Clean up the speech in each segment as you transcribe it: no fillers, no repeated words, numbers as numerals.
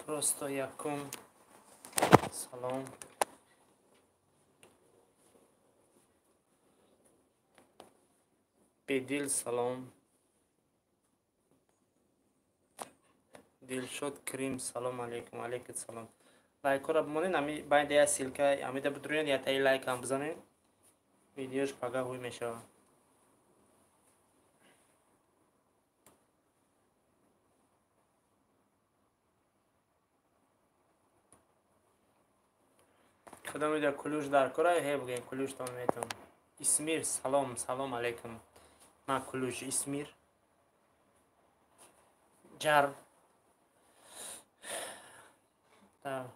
просто якум салом. Бедил салом. Дилшод Крим салом алейкум. Алейкум салом. лайкора бимонед, ами байд я силка амида бутуринед я таи лайк ам бизанед, видеош пага ҳуй мешавад. кадом видео кулуш дар кора ҳе бугем кулуштон метавон. Исмир салом, салом алейкум. Ма кулуш Исмир. Ҷар. Да.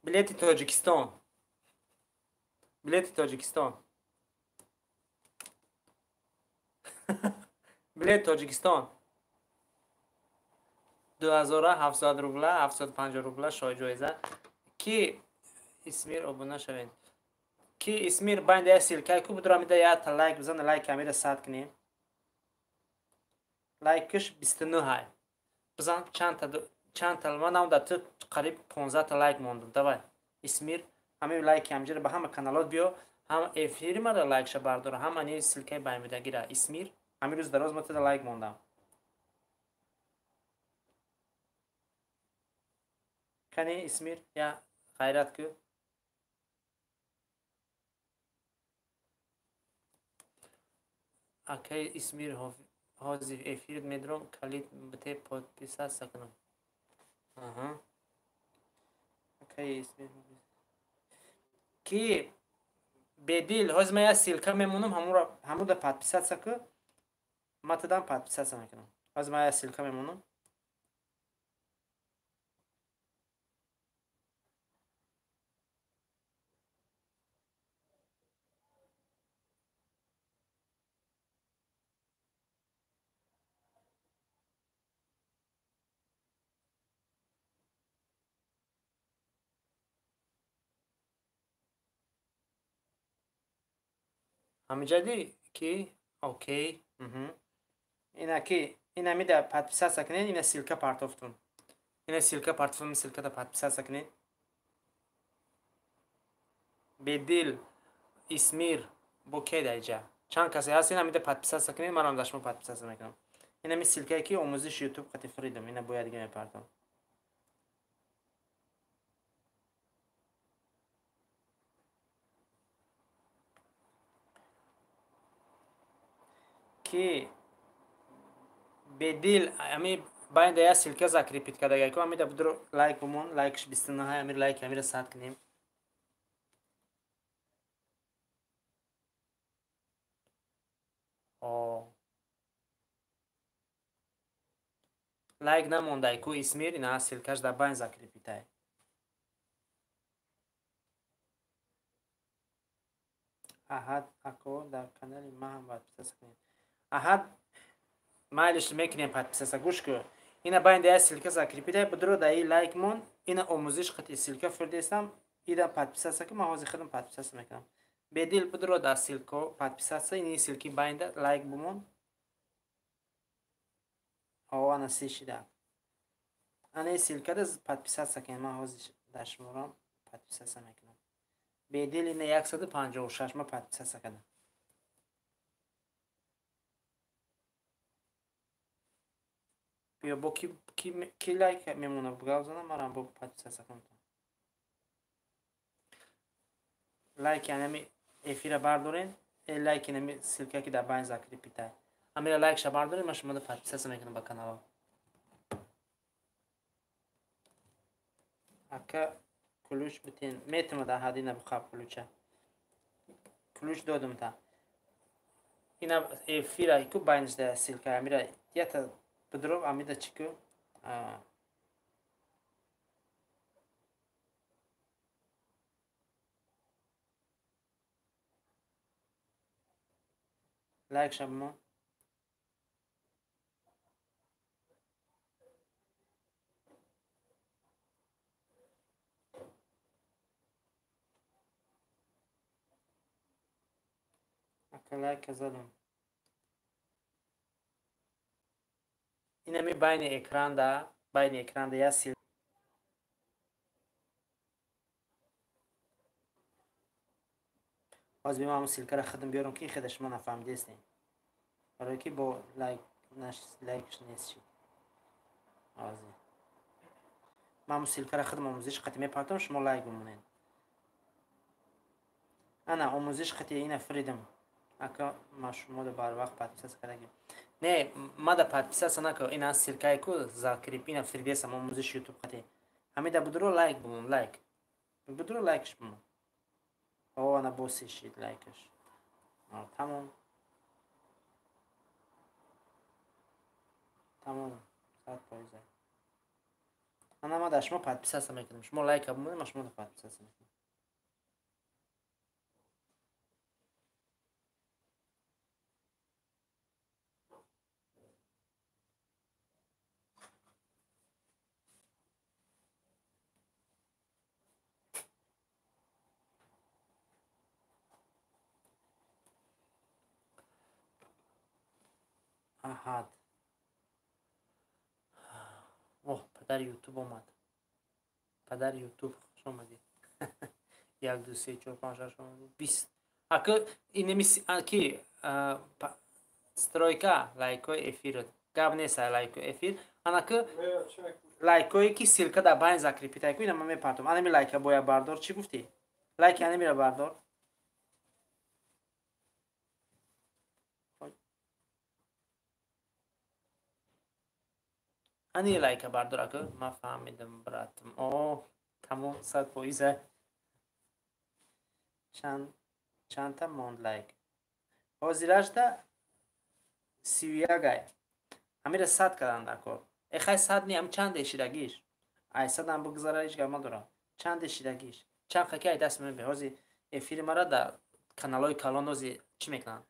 Билети Тоҷикистон. Билети Тоҷикистон. билети Тоҷикистон. 2700 рубла, 750 рубла шоиҷоиза. Ки Исмир обуна шавед. Ки Исмир байнда я силкай ку будра мида я та лайк бизана, лайк амира сад кинем. лайкиш 29 ҳай. Бизан чанд та ма навда ту қариб 15 та лайк монду. Давай. Исмир ҳамин лайк амҷира ба ҳама каналот биё. ҳам эфири мада лайкша бардора. ҳам ани силкай байнда гира. Исмир ҳамин рӯз дароз мата лайк мондам. Кани Исмир я ғайрат ку. Акай Исмир ҳозир эфир медром калид бите подписаться кунам. Ага. Акай Исмир. Ки бедил ҳозир ман я силка мемонам ҳамуда подписаться ку. Матадан подписаться мекунам. ҳозир ман я силка мемонам. ҳамиҷади ки окей. ина ки ина мида подписаться кунед, ина силка партофтун. Ина силка партофтун, силката подписаться кунед. Бедил Исмир бо ке даиҷа. Чанд касе ҳаст, ина мида подписаться кунед, манам дашмо подписаться мекунам. ина ми силкае ки омӯзиш YouTube қати фридом, ина бояд дига мепартам. ки бедил ами байнда я силка закрепит кардагай ку амида будро лайк бумон, лайкш 29 ҳай, амир лайк амира сад кунем. лайк намондай ку Исмир, ина силкаш дар байн закрепитай. аҳад ако дар канали маҳам подписаться кунем. аҳад майлиш мекунем подписаться. гӯш ку ина байнда я силка закрепитай, будро дар и лайк мон, ина омӯзиш қати силка фирдестам, ида подписаться ку ман ҳозир худам подписаться мекунам. бедил будро дар силко подписаться, ини силки байнда лайк бумон. ана си шида. ана силкада подписаться кунем, ман ҳозир дар шуморам подписаться мекунам. бедил ина 156 ма подписаться кардам. биё бо ки лайк мемона гавзана марам бо подписаться кунам. лайк янами эфира бардорен, лайк янами силка ки дар байн закрепитай. амира лайкша бардорен, ман шумода подписаться мекунам ба каналам. ака кулуш битен метавонад аҳад ина бихаб кулуча. кулуш додам та. ина эфира ку байнаш да силка амира ята будро амида чику. лайк шабмо. ака лайк задам. اینمی بین اکران دا یا سیل باز بیم همون سیلکه را خدم بیارم که خودش ما نفهمیدستیم برای که با لایکش نیست چی آزی من همون سیلکه را خدم آموزش قطعی میپاتم شما لایک بمونین انا آموزش قطعی این فریدم اکا ما شما دا بار وقت پاتپیساس کردگیم نه ما دا پاتپیساس نکو این از سیلکه کو за крепина фридесам آموزش یوتیوب قطعی همین دا بدرو لایک بمون لایک بدرو لایکش بمون او انا بوسی شید لایکش تمام ساعت پاییزه انا ما دا شما پاتپیساس میکنم شما لایک بمونیم ما شما دا پاتپیساس میکنم احد اوه پدر یوتیوب اومد پدر یوتیوب خوش اومدی 1 2 3 4 5 6 20 اکه این میسی اکی стройка лайкой эфир гав нест лайкой эфир анака лайкой ки силка да байн закрепитай ку ина ман мепартам анами лайка боя бардор чӣ гуфтӣ лайки анамира бардор ани лайка бардор ака ман фаҳмидам братам о тамом 100% чандта монд лайк ҳозирашда 31 ай амира 100 карданд акор эхай 100 ни ам чанд эшидагиш ай 100 ам бигзара ҳеҷ гап надорам чанд эшидагиш чанд хаки ай даст мебе ҳози эфири мара дар каналҳои калон ҳози чӣ мекунанд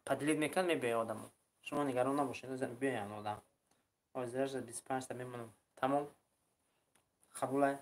падлид мекунанд мебиёяд одамо шумо нигарон набошед ҳози биёянд одам ҳозирашда 25 та мемонам тамом қабулай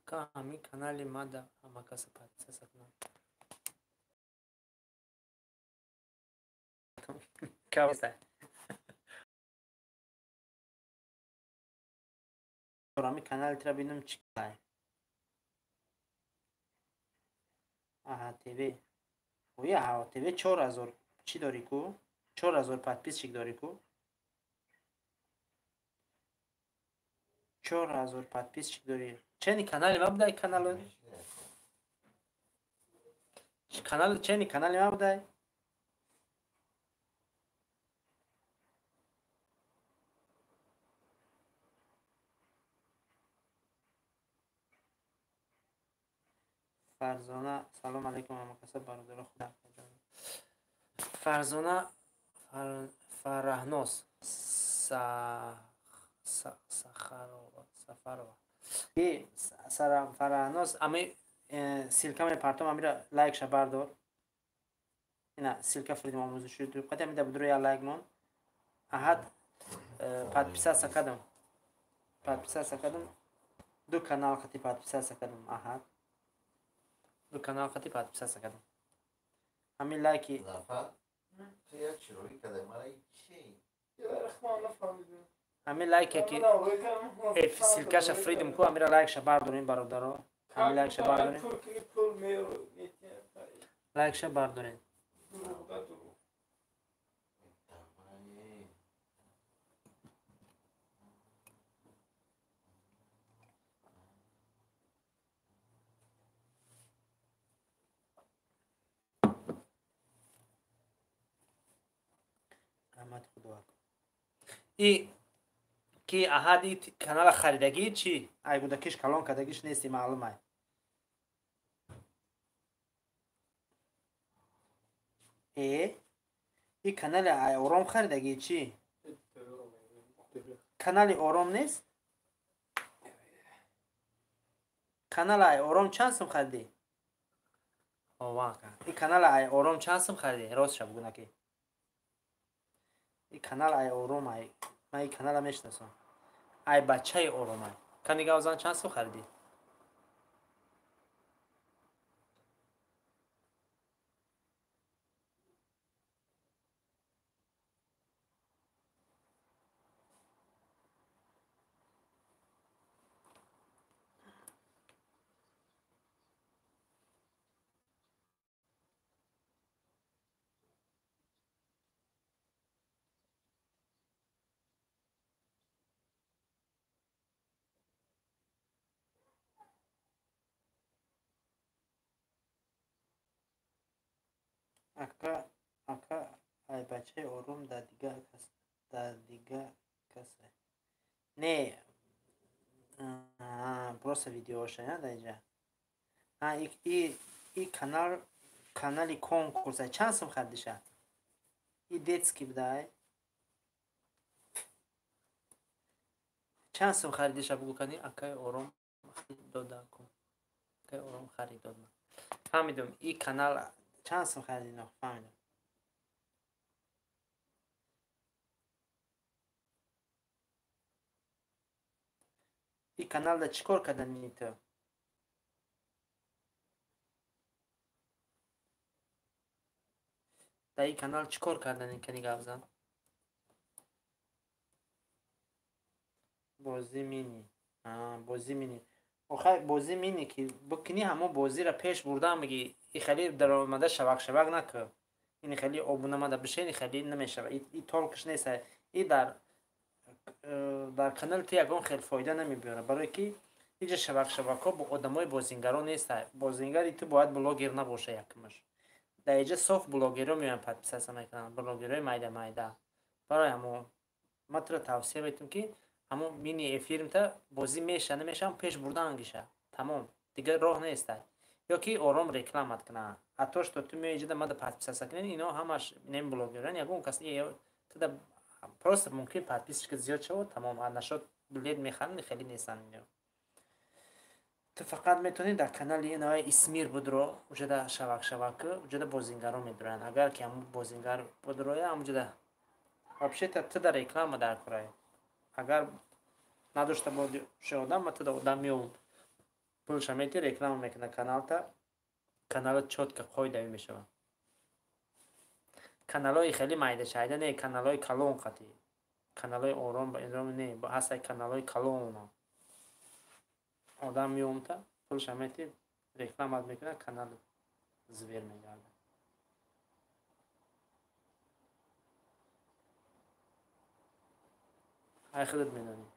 ака ҳамин канали мада ҳама каса подписаться кунад кавста ҳамин канали тира бинам чӣ кай аҳа тв ои аҳа тв 4000 чӣ дорӣ ку 4000 подписчик дорӣ ку 4000 подписчик дорӣ чени канали ма будай канал чени канали ма будай фарзона салом алейкум ҳамакаса бародаро худа фарзона фараҳнос сафарова фараҳнос ами силка мепартам амира лайкша бардор ина силка фридим омӯзиш ютуб қати амида будро я лайк мон аҳад подписаться кардам ду канал қати подписаться кардам аҳад ду канал қати подписаться кардам ҳамин лайки ҳамин лайке ки силкаша фридим ку амира лайкша бардорин бародаро ҳамин лайкша бардорин лайкша бардорин раҳмати худо и ки аҳади канала харидагӣ чӣ ай буда киш калон кардагиш нести маълум ай и канали ай ором харидагӣ чӣ канали ором нест канали ай ором чанд сум харидӣ и канали ай ором чанд сум харидӣ ростша бигӯ наки и канал ай ором ай ман и канала мешинасам ай бачаи ором ай кани гавзан чанд сум харидӣ ака ай бачаи ором дар дигар кас не просто видеоша дар инҷа и канали конкурс чанд сум харидиша и детский будай чанд сум харидиша бугу кани акаи ором дода кун акаи ором харидод фаҳмидум и канал чанд сум харидӣ фаҳмидум и каналда чӣ кор кардани ту дар и канал чӣ кор кардани кани гавзан бозӣ мини охай бозӣ мини ки бикини ҳамон бозиро пеш бурдан миги и хеле даромада шавақ накӯ ини хеле обунамада бишени хеле намешава и толкаш неста и дар канали ту ягон хел фоида намебиёра барое ки иҷа шавақҳо бо одамои бозингаро неста бозингари ту бояд блогер набоша якмаш дар иҷа соф блогерҳо меоянд подписаться мекунанд блогерҳои майда барои ҳамон ман туро тавсия метавонам ки ҳамон мини эфирмта бозӣ меша намеша пеш бурдан гиша тамом дигар роҳ неста ё ки ором рекламат кунанд ҳатто что ту меои иҷа мада подписаться кунӣ ино ҳамаш нем блогеран ягон кас туда просто мумкин подписчика зиёд шавад тамом нашод билет мехарани хеле нестан ту фақат метавонӣ дар канали инои исмир будро уҷада шавақ уҷада бозингаро медуранд агар ки ҳамон бозингар будроя ҳамуҷада вообще-то туда реклама дар курай агар надошта боши одам ма туда одам меёб пулша мети реклама мекуна каналта канала чётка қоидави мешава каналҳои хеле майдашайда не каналҳои калон қатӣ каналҳои ором не ҳастай каналҳои калон одам меёмта пулша мети рекламат мекуна канал звер мегарда ай худат медонӣ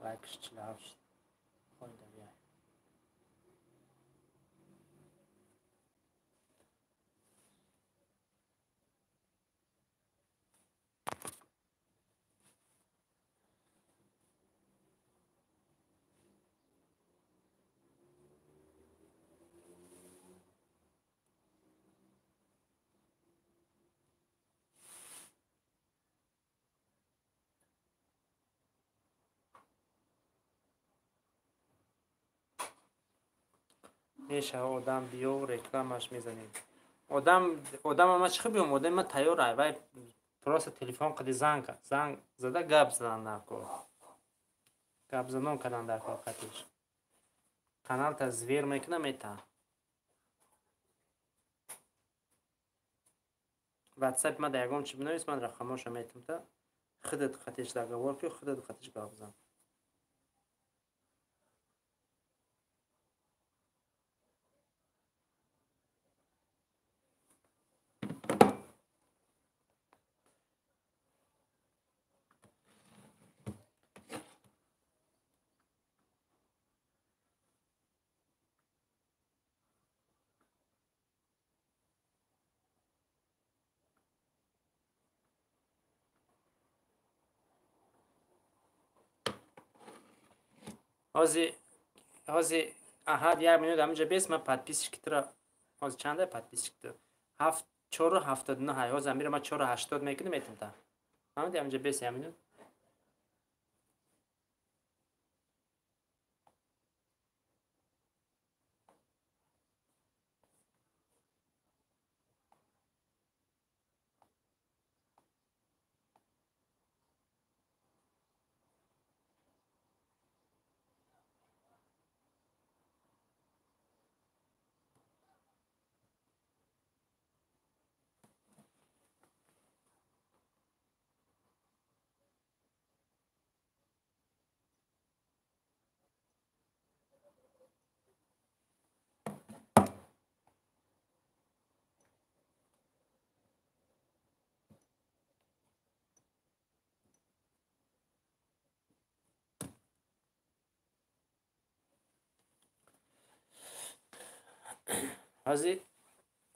лайкш чилавш қоидави мешава одам биё рекламаш мезанем одам ма чӣ биём одами ма тайёра вай просто телефон қади занг зада гап задан дар кор гап занон кардан дар кор қатиш каналта звер мекуна мета ватсап ма да ягон чи бинавис ман рақамоша метамта худат қатиш даговор ки худат қатиш гап зан حاضی احد 1 minut همینجا بیست من پادپیسش کتره حاضی چنده پادپیسش کتره 4.79 های حاضی میره ما 4.80 میکنیم میتونم تا همینجا بیست 1 minut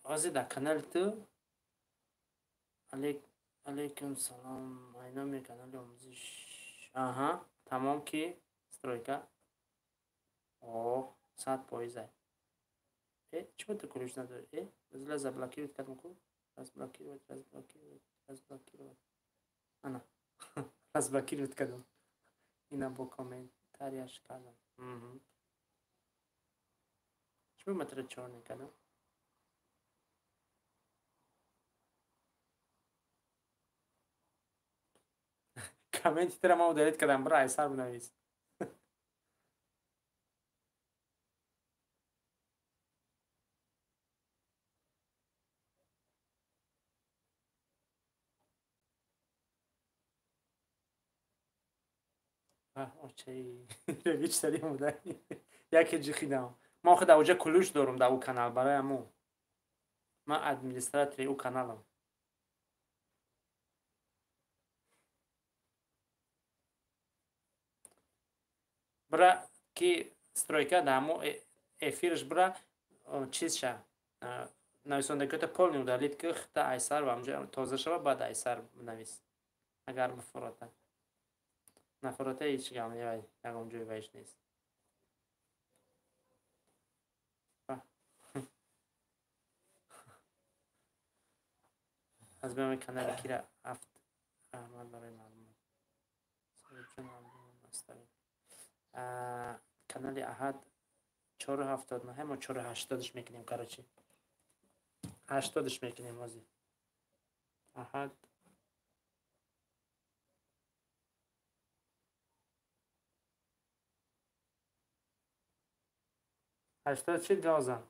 حاضی در کانال تو علیکم سلام اینامی کانال آموزش آها تمام کی استرویکا اوه 100% چی تو کلوش نداره از بلاکی کردم کو از بلاکی انا از بلاکی کردم اینا با کامنتاریش کردم چی متر چهار نکردم کامنت ترا ما دارید کردم برای ایسار بنویس اوکی رویچ داری بوده یکی جی خیدم ما خود اوجه کلوش دارم در او کانال برای امو ما ادمینستراتوری او کانالم برای کی استرویکا در امو افیرش برای چیز شه نویسنده که تا پول نیودالید که خطا ایسار و همجا تازه شما بعد ایسار بنویس اگر بفروته نفروته هیچ گام یکم جوی ویش نیست از بهم کانال کی را افت احمد برای معلومات کانال احد 4.79 ما 4.80ش میکنیم کاراچی 80ش میکنیم وازی احد 80 چی لازم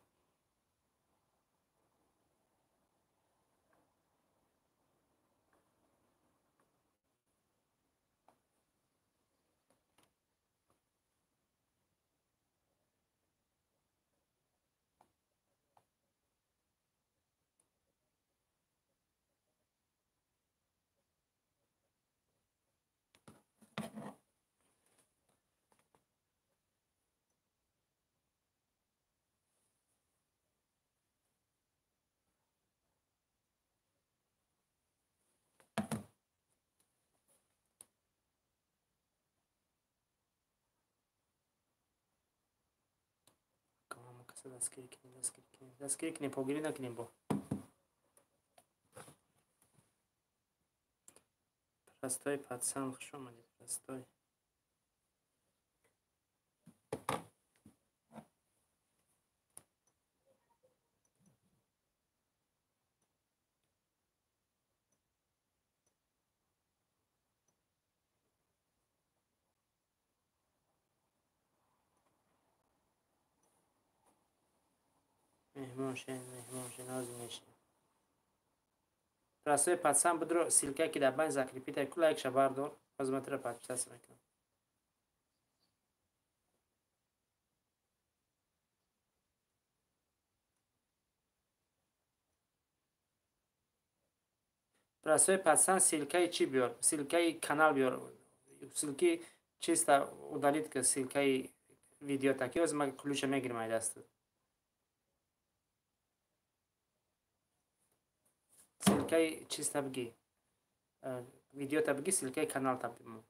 دستگیری کنیم پاگیری نکنیم با پرستای پدسم خوش آمدید پرستای مهمون شین آزی میشین پرستای پدسم بدرو سیلکه که در بین زکری پیتای کلا یک شبار دار از متر پدسم میکنم پرستای پدسم سیلکه چی بیار سیلکه کانال بیار سیلکه چیست udalید که سیلکه ویدیو تاکی از ما کلوش میگیرم ای دست سیلکه چیست بگی ویدیو تا بگی سیلکه کانال تا بگیم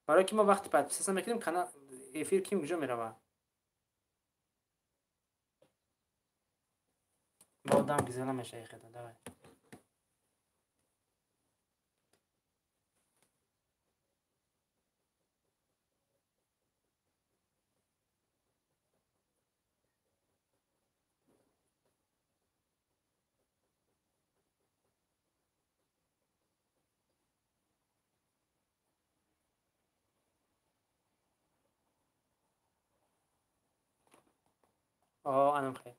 برای که ما وقتی پادپیس میکنیم کانال ефир ким куҷо меравад? با آدم گزیلا میشه ای خدا دوای анам хай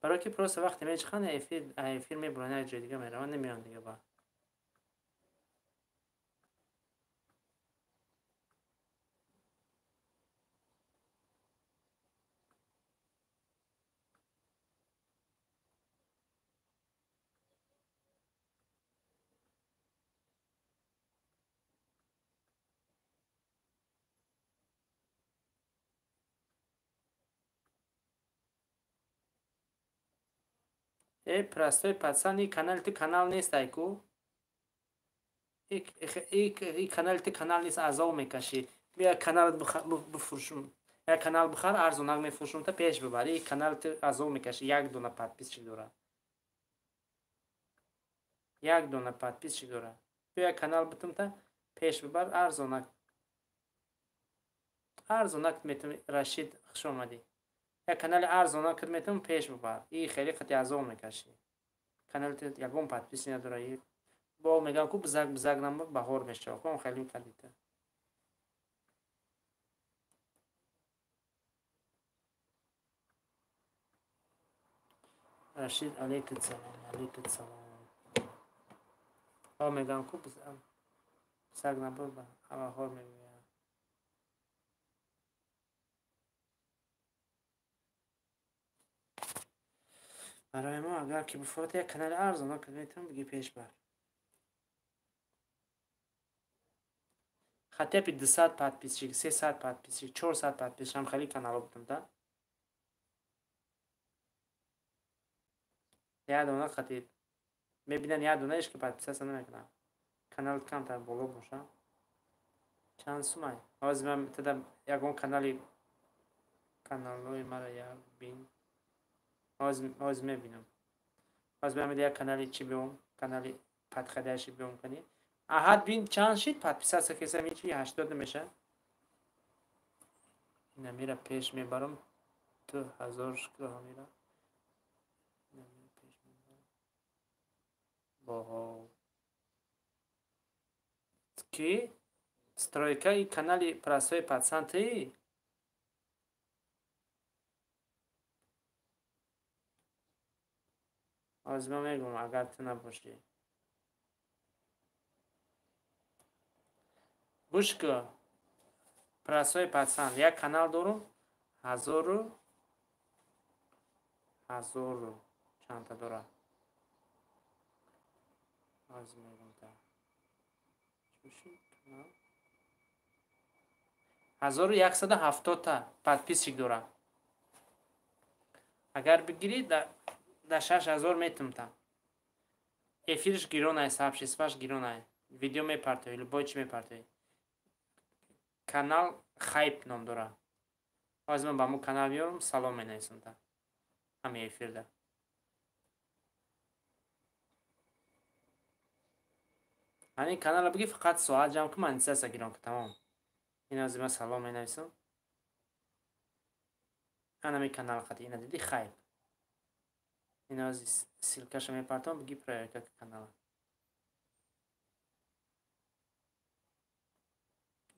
برای که پروسه وقتی میچخانه افیر میبرونه جای دیگه میرون نمیان دیگه با простой пацан, и канал ты канал нест айку. И канал ты канал нест азов мекаши. Бия канал бифуршум. Я канал бихар арзонак мефуршум та пеш бибар. И канал ты азов мекаши. Як дона подписчик дора. Як дона подписчик дора. Бия канал битум та пеш бибар арзонак. арзонак метум Рашид хуш омадӣ. Я канали арзона кадметам пеш бибар. И хеле хати азов мекаши. Канал ты ягон подпис недора. با میگم کو بزرگ نم بهار میشه خب خیلی کلیته رشید علیکم سلام با میگم کو بزرگ نم بهار میشه برای ما اگر که بفرات یک کانال ارزان که میتونم بگی پیش بر хотя бы 200 подписчик, 300 подписчик, 400 подписчик هم خیلی کانال بودم دا یه دونه خطی میبینن یه دونه ایش که подписаться نمیکنم کانال کم تر بالا باشه چند سومای آز من تدم یکون کانالوی مرا یا بین آز میبینم آز من یک کانالی چی بیوم کانالی پدخدایشی بیوم کنی احد بین چند شید подписаться کسی میچی 80 میشه اینا میره پیش میبرم تو 1000 شکل ها میره پیش میبرم با کی стройка и канали простой пацан ты аз ма мегум агар ту набоши гӯш кӯ простой пацан як канал дорум 1000 чанда дора аз мегум та чуши канал 1170 та подписчик дора агар бигирӣ да 6000 метумта эфириш гиронай сабшисваш гиронай видео мепартои любой чи мепартои канал хайп ном дора аз ман ба мо канал меёрам салом менависам та ҳами эфирда ҳамин каналро биги фақат соат ҷамъ ки монетизатсия гирон ки тамом ин аз ман салом менависам ҳамин канал хати ина диди хайп ин аз силкаша мепартам биги проверка канала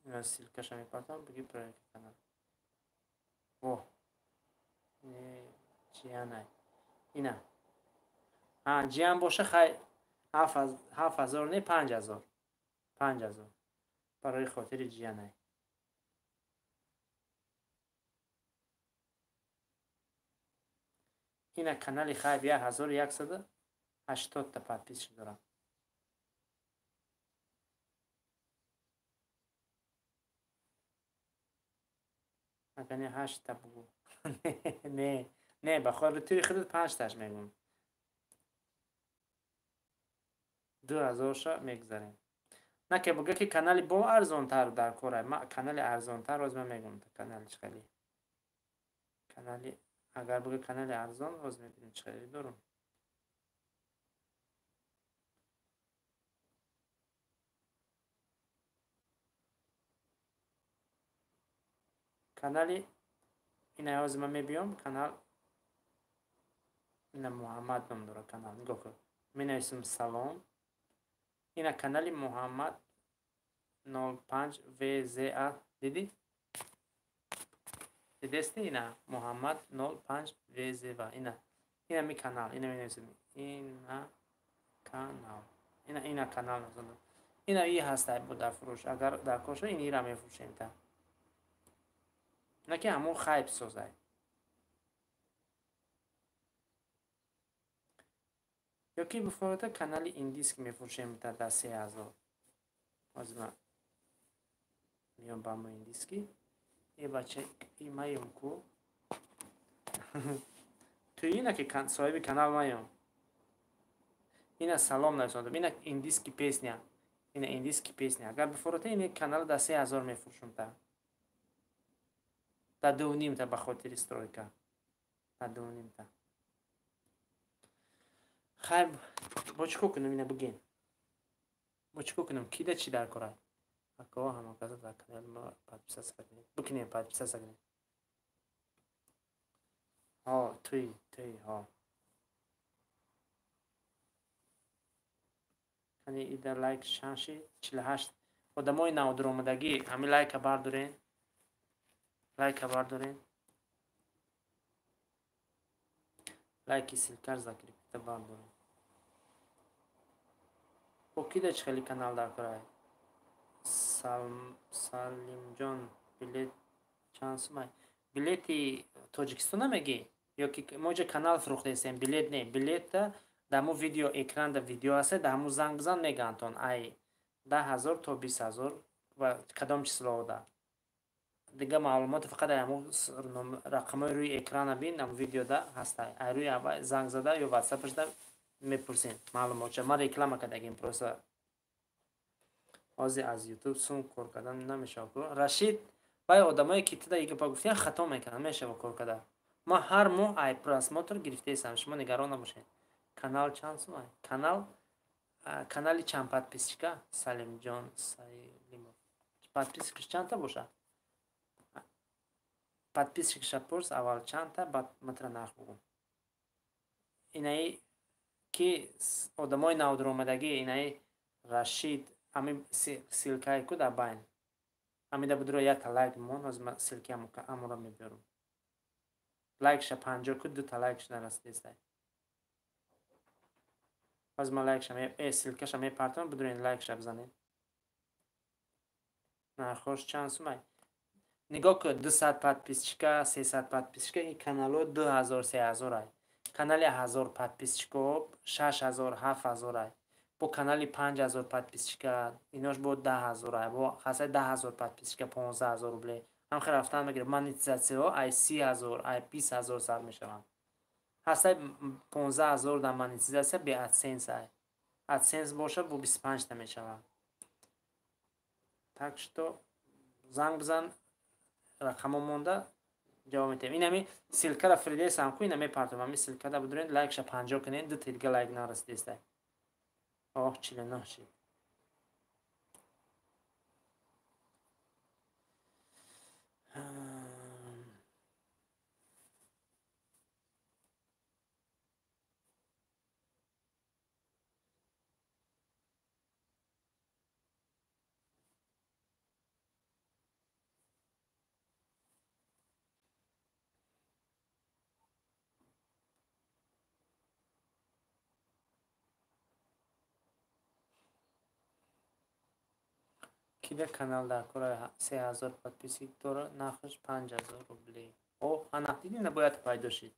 ин аз силкаша мепартам биги проверка канала о ҷиянай ина ҷиян боша хай 7000 не 5000 барои хотири ҷиянай ина канали хайп 1180 та подписчик дорам агане 8 та бугу не ба хотири худут 5 таш мегум 2000 ша мегзарем نه که بگه که کانال با ارزانتر در کاره. ما کانال ارزانتر از من میگم کانالش خیلی کانال اگر بگه کانال ارزان از میبینیم چه دارم. کانال این از من میبینم کانال این محمد نام داره کانال نگاه کن می نویسم سلام این کانال محمد 05 VZA دیدی؟ دیدستی اینا محمد 05 VZA اینا می کانال اینا می نویسم اینا کانال اینا کانال نزدم اینا ای هست بود در فروش اگر در کاش این را میفروشیم تا نه که همون خیب سازه یا که بفرمایید کانال این دیسک میفروشیم تا در 3000 از من میام با ما این دیسکی یه بچه این مایم کو تو اینا که صاحب کانال مایم اینا سلام نشوندم اینا این دیسکی پیسنیا اینا این دیسکی پیسنیا اگر بفرمایید این کانال در 3000 میفروشم تا 2.5 تا به خاطر استرویکا تا 2.5 تا خیر با چیکار کنم اینا بگین با چیکار کنم کی چی در کاره اکو هم کذا در کانال ما подписаться کنید بکنید подписаться کنید ها توی ها کنی ایده لایک شانشی 48 آدمای نو درآمدگی همین لایک بردارین لایک سیلکر ذکر بردارین با کی چه خیلی کانال در کاره سالیم جان بلیت چانس مای بلیتی تاجیکستان نمیگی یا که ما جا کانال فروخته هستیم بلیت نه بلیت در مو ویدیو اکران در ویدیو هست در مو زنگ بزن میگن تون ای 10,000 تا 20,000 و کدام چیزا ده دیگه معلومات فقط در مو رقم روی اکران بین در ویدیو ده هست ای روی زنگ زده یا واتساپش ده میپرسین معلومات چه ما ریکلام کردیم پروسه از یوتیوب سون کار کردن نمیشه رشید بای آدمایی که تا دیگه پا گفتین خطا میکنن میشه با کار کردن ما هر ماه ای پراسموتر گرفته هستم شما نگران نباشین کانال چند سومه کانالی چند подписчика سلیم جان سلیمов подписчикаш چند تا باشه подписчикаш پرس اول چند تا بعد متر نرخ بگم اینایی که آدمای نو درآمدگی اینایی رشید همین سیلکای کو در باین همین بدرو یک لایک مون از ما سیلکی امورا میبرم لایکش 50 کو 2 تا لایکش نرسیده است از ما لایکش می سیلکش می پرتون بدرین لایکش بزنید نرخش چند سومه نگاه که 200 подписчика 300 подписчика این کانالو 2000 3000 ای کانال 1000 подписчика 6000 7000 ای با کانال 5000 подписчика ایناش بود 10000 ای با خاصه 10000 подписчика 15000 روبل هم خیر رفتن میگیره مانیتیزاسیون ای 30000 ای 20000 سر میشوند هسته 15000 در مانیتیزاسیون به ادسنس ای ادسنس باشه با 25 تا میشوند так что زنگ بزن رقم مونده جواب میدم اینمی سیلکر فریده سام کو اینمی پارتم می سیلکر دا بدرین لایکش 50 کنین دو تا دیگه لایک نرسیده است آه 49 شد کیده کانال در کره 3000 подписчик داره نخش 5000 روبلی اوه انا دیدی نباید پیدا شد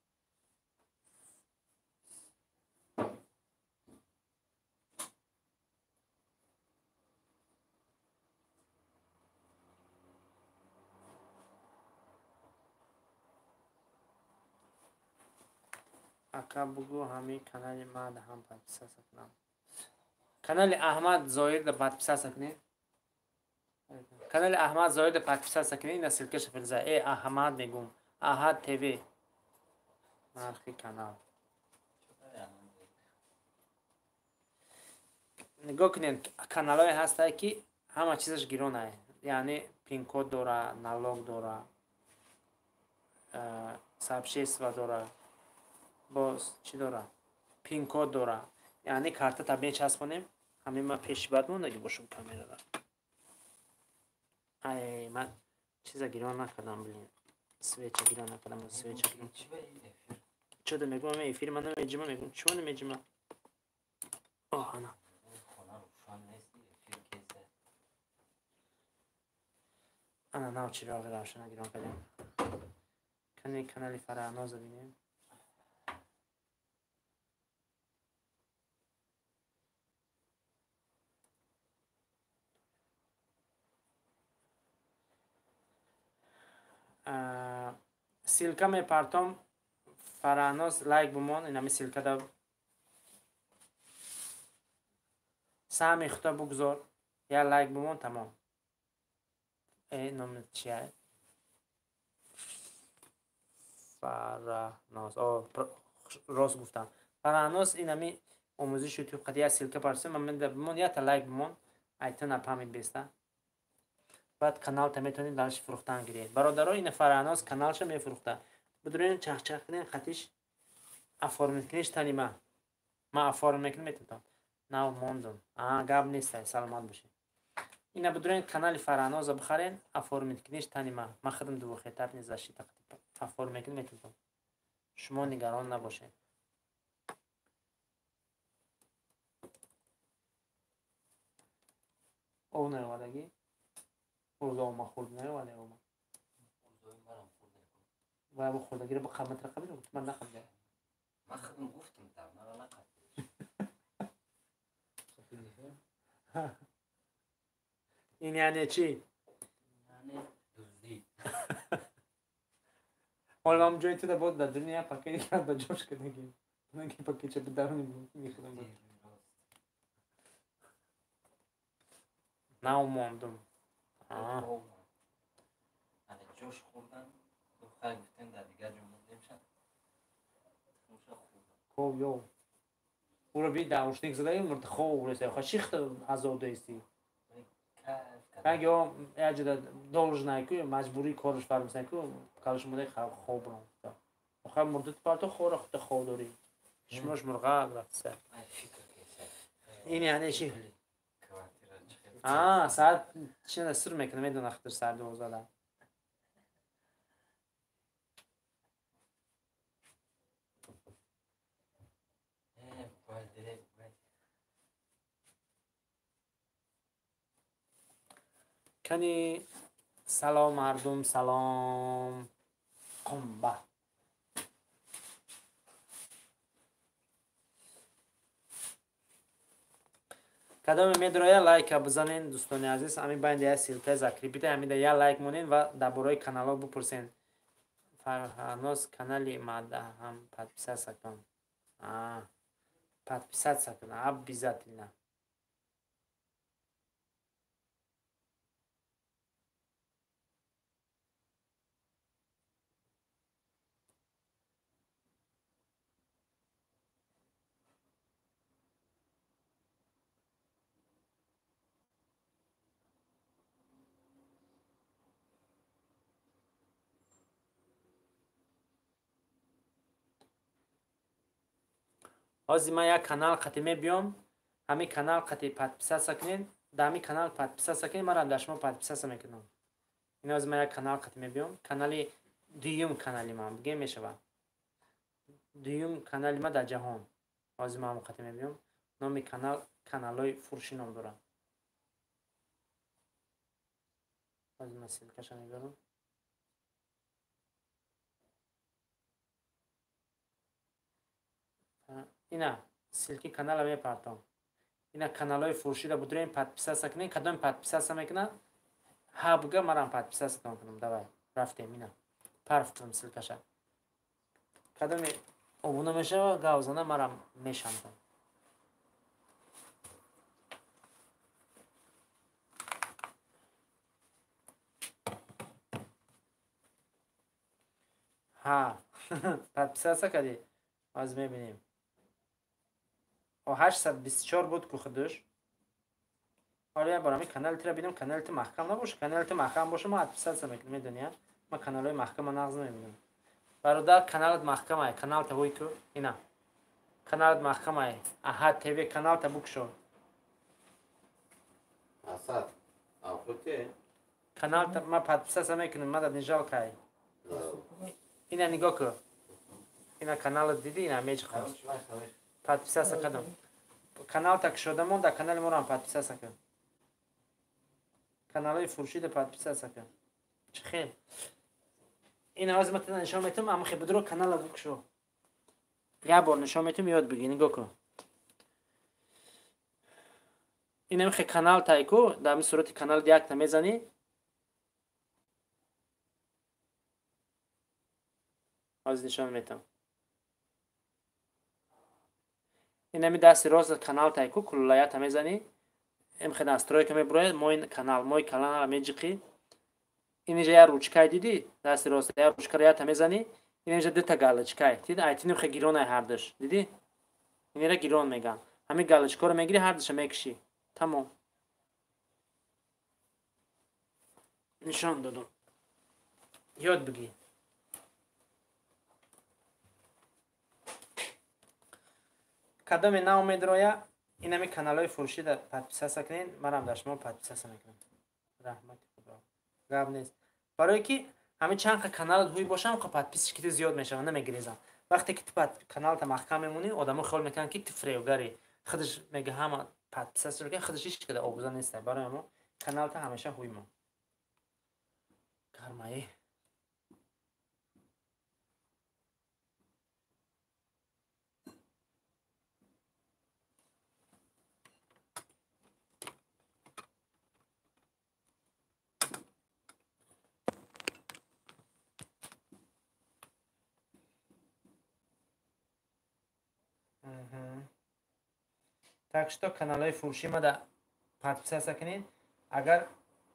اکا بگو همین کانال ما ده هم подписаться کنم канали Аҳмад Зоирда подписаться кунед. Канали Аҳмад Зоирда подписаться кунед. Ина ссылкаша филза. Аҳмад мегум. Аҳад ТВ. Нархи канал. нигоҳ кунед, каналҳое ҳастае ки ҳама чизаш гирон аст. яъне пинкод дора, налог дора, сообщество дора, боз чӣ дора, пинкод дора. яъне картата мечаспонем. ҳамин ман пеши бад мондагӣ бошум камерада. ай ман чиза гирон накардам, блин. свеча гирон накардам. свеча чуда мегӯям эфир ман намеҷима, мегӯям чӣ намеҷима. ана ана нав чироғи равшана гирон кардем. кани канали Фараҳноза бинем. силка мепартом. Фараҳноз лайк бумон. инами силкада саҳми худо бугзор. я лайк бумон тамом. номер чия? Фараҳноз. рост гуфтам. Фараҳноз инами омӯзиш ютуб қад я силка партсем мамеда бимон ята лайк бимон айтана пами беста баъд каналта метавонед дарш фурӯхтан гиред. бародаро ина Фараҳноз каналша мефурӯхта. бидурен чахчах кунен хатиш оформит куниш танима. ма оформит мекунем метавонам. нав мондум. гап нестай. саломат бошед. ина бидурен канали Фараҳноза бихарен оформит куниш танима. ма худам дувохетаб не зашита оформит мекунем метавонам. шумо нигарон набошед. ов наёвадагӣ? ӯзо ма хурд наёваде ома. ва бо хурдагиро ба қамат рақабиро гуфт. ман нахабида. ман худам гуфтам та мара нақаб. ин яъне чӣ? яъне дуздӣ. ҳол ман ҷои туда бод дар дуния пакет кард ба ҷош кардагӣ. онаки пакетча ба дарони мехудам бод. нав мондум. ана ҷош хӯрдан духай гуфтем дар дигар ҷо мондем шад. хоб ё ӯро би наушник задаи муртахоб уресай. ха шихта азодайсти. как ё яҷуда должна ку маҷбурӣ корш фармисай ку калш модай хобро. охир мурдат парто хора худта хоб дори. шумош мурғак рафтса. ин яъне чӣ? саат чина сир мекунам медона хатир саат 12. кани салом мардум, салом. қумба. кадоме медроя лайка бизанен дӯстони азиз. ҳамин байнда я силка закрипита ҳамида я лайк монен ва дар бораи каналҳо бупурсен. Фараҳноз канали мада ҳам подписаться кун. подписаться кун обязательно. ҳозир ман як канал қати мебиём. ҳамин канал қати подписаться кунед. дар ҳамин канал подписаться кунед. манам дар шумо подписаться мекунам. ин ҳозир ман як канал қати мебиём. канали дуюм канали ман бигем мешавад. дуюм канали ман дар ҷаҳон. ҳозир ман қати мебиём. номи канал каналҳои фурӯшӣ ном дорад. ҳозир ман силкаша мебарам. ина силки канала мепартам. ина каналҳои фурӯшида будурем подписаться кунем. кадом подписаться мекунад? ҳабга марам подписаться кунам. давай рафтем. ина парфтам силкаша. кадоме обуна мешава гавзана марам мешандам. ها подписаться کردی از میبینیم و 824 بود که خودش حالا یه برای کانال تیرا بینم کانال تی محکم نباشه کانال تی محکم باشه ما подписаться میکنیم میدونی ما کانال های محکم نقض نمیبینیم برادر کانالت محکم ای کانال تا وی کو اینا کانالت محکم ای احد تیوی کانال تا بکشو Asad, avukatı. کانال تا ما подписаться میکنیم مدد نجال کای اینا نگاه کو اینا کانال دیدی اینا میج خواست подписаться کردم کانال تا شدمون در کانال ما رو هم подписаться کن کانال های فرشید подписаться کن چه خیلی این از مثلا نشون میتونم اما خیلی بدرو کانال رو بکشو یه بار نشون میتونم یاد بگی نگاه کن این هم خیلی کانال تایکو در این صورت کانال دیگه تا میزنی از نشون میتونم این هم دست راست کانال تایکو کلایه تا میزنی ام خیلی نستروی که میبروید موی کانال میجیقی این اینجا یه روچکای دیدی دست راست یه روچکای تا میزنی این اینجا دو تا گالچکای دیدی ایتینم خیلی گیرون ای هر دش دیدی این را گیرون میگن همین گالچکا رو میگیری هر دش میکشی تمام نشان دادم یاد بگی کدام ناامید رویا این همی کانال های فروشی در подписаться کنین منم در شما подписаться میکنم رحمت خدا گاب نیست برای که همین چند کانال هوی باشم خب подписчики تو زیاد میشن نمیگریزن وقتی که تو کانال تا محکم میمونی آدمو خیال میکنن که تو فریوگری خودش میگه همه подписаться رو خودش هیچ کده آبوزا نیست برای ما کانال تا همیشه هوی ما گرمایی так что каналҳои фурӯшӣ мада подписаться кинед агар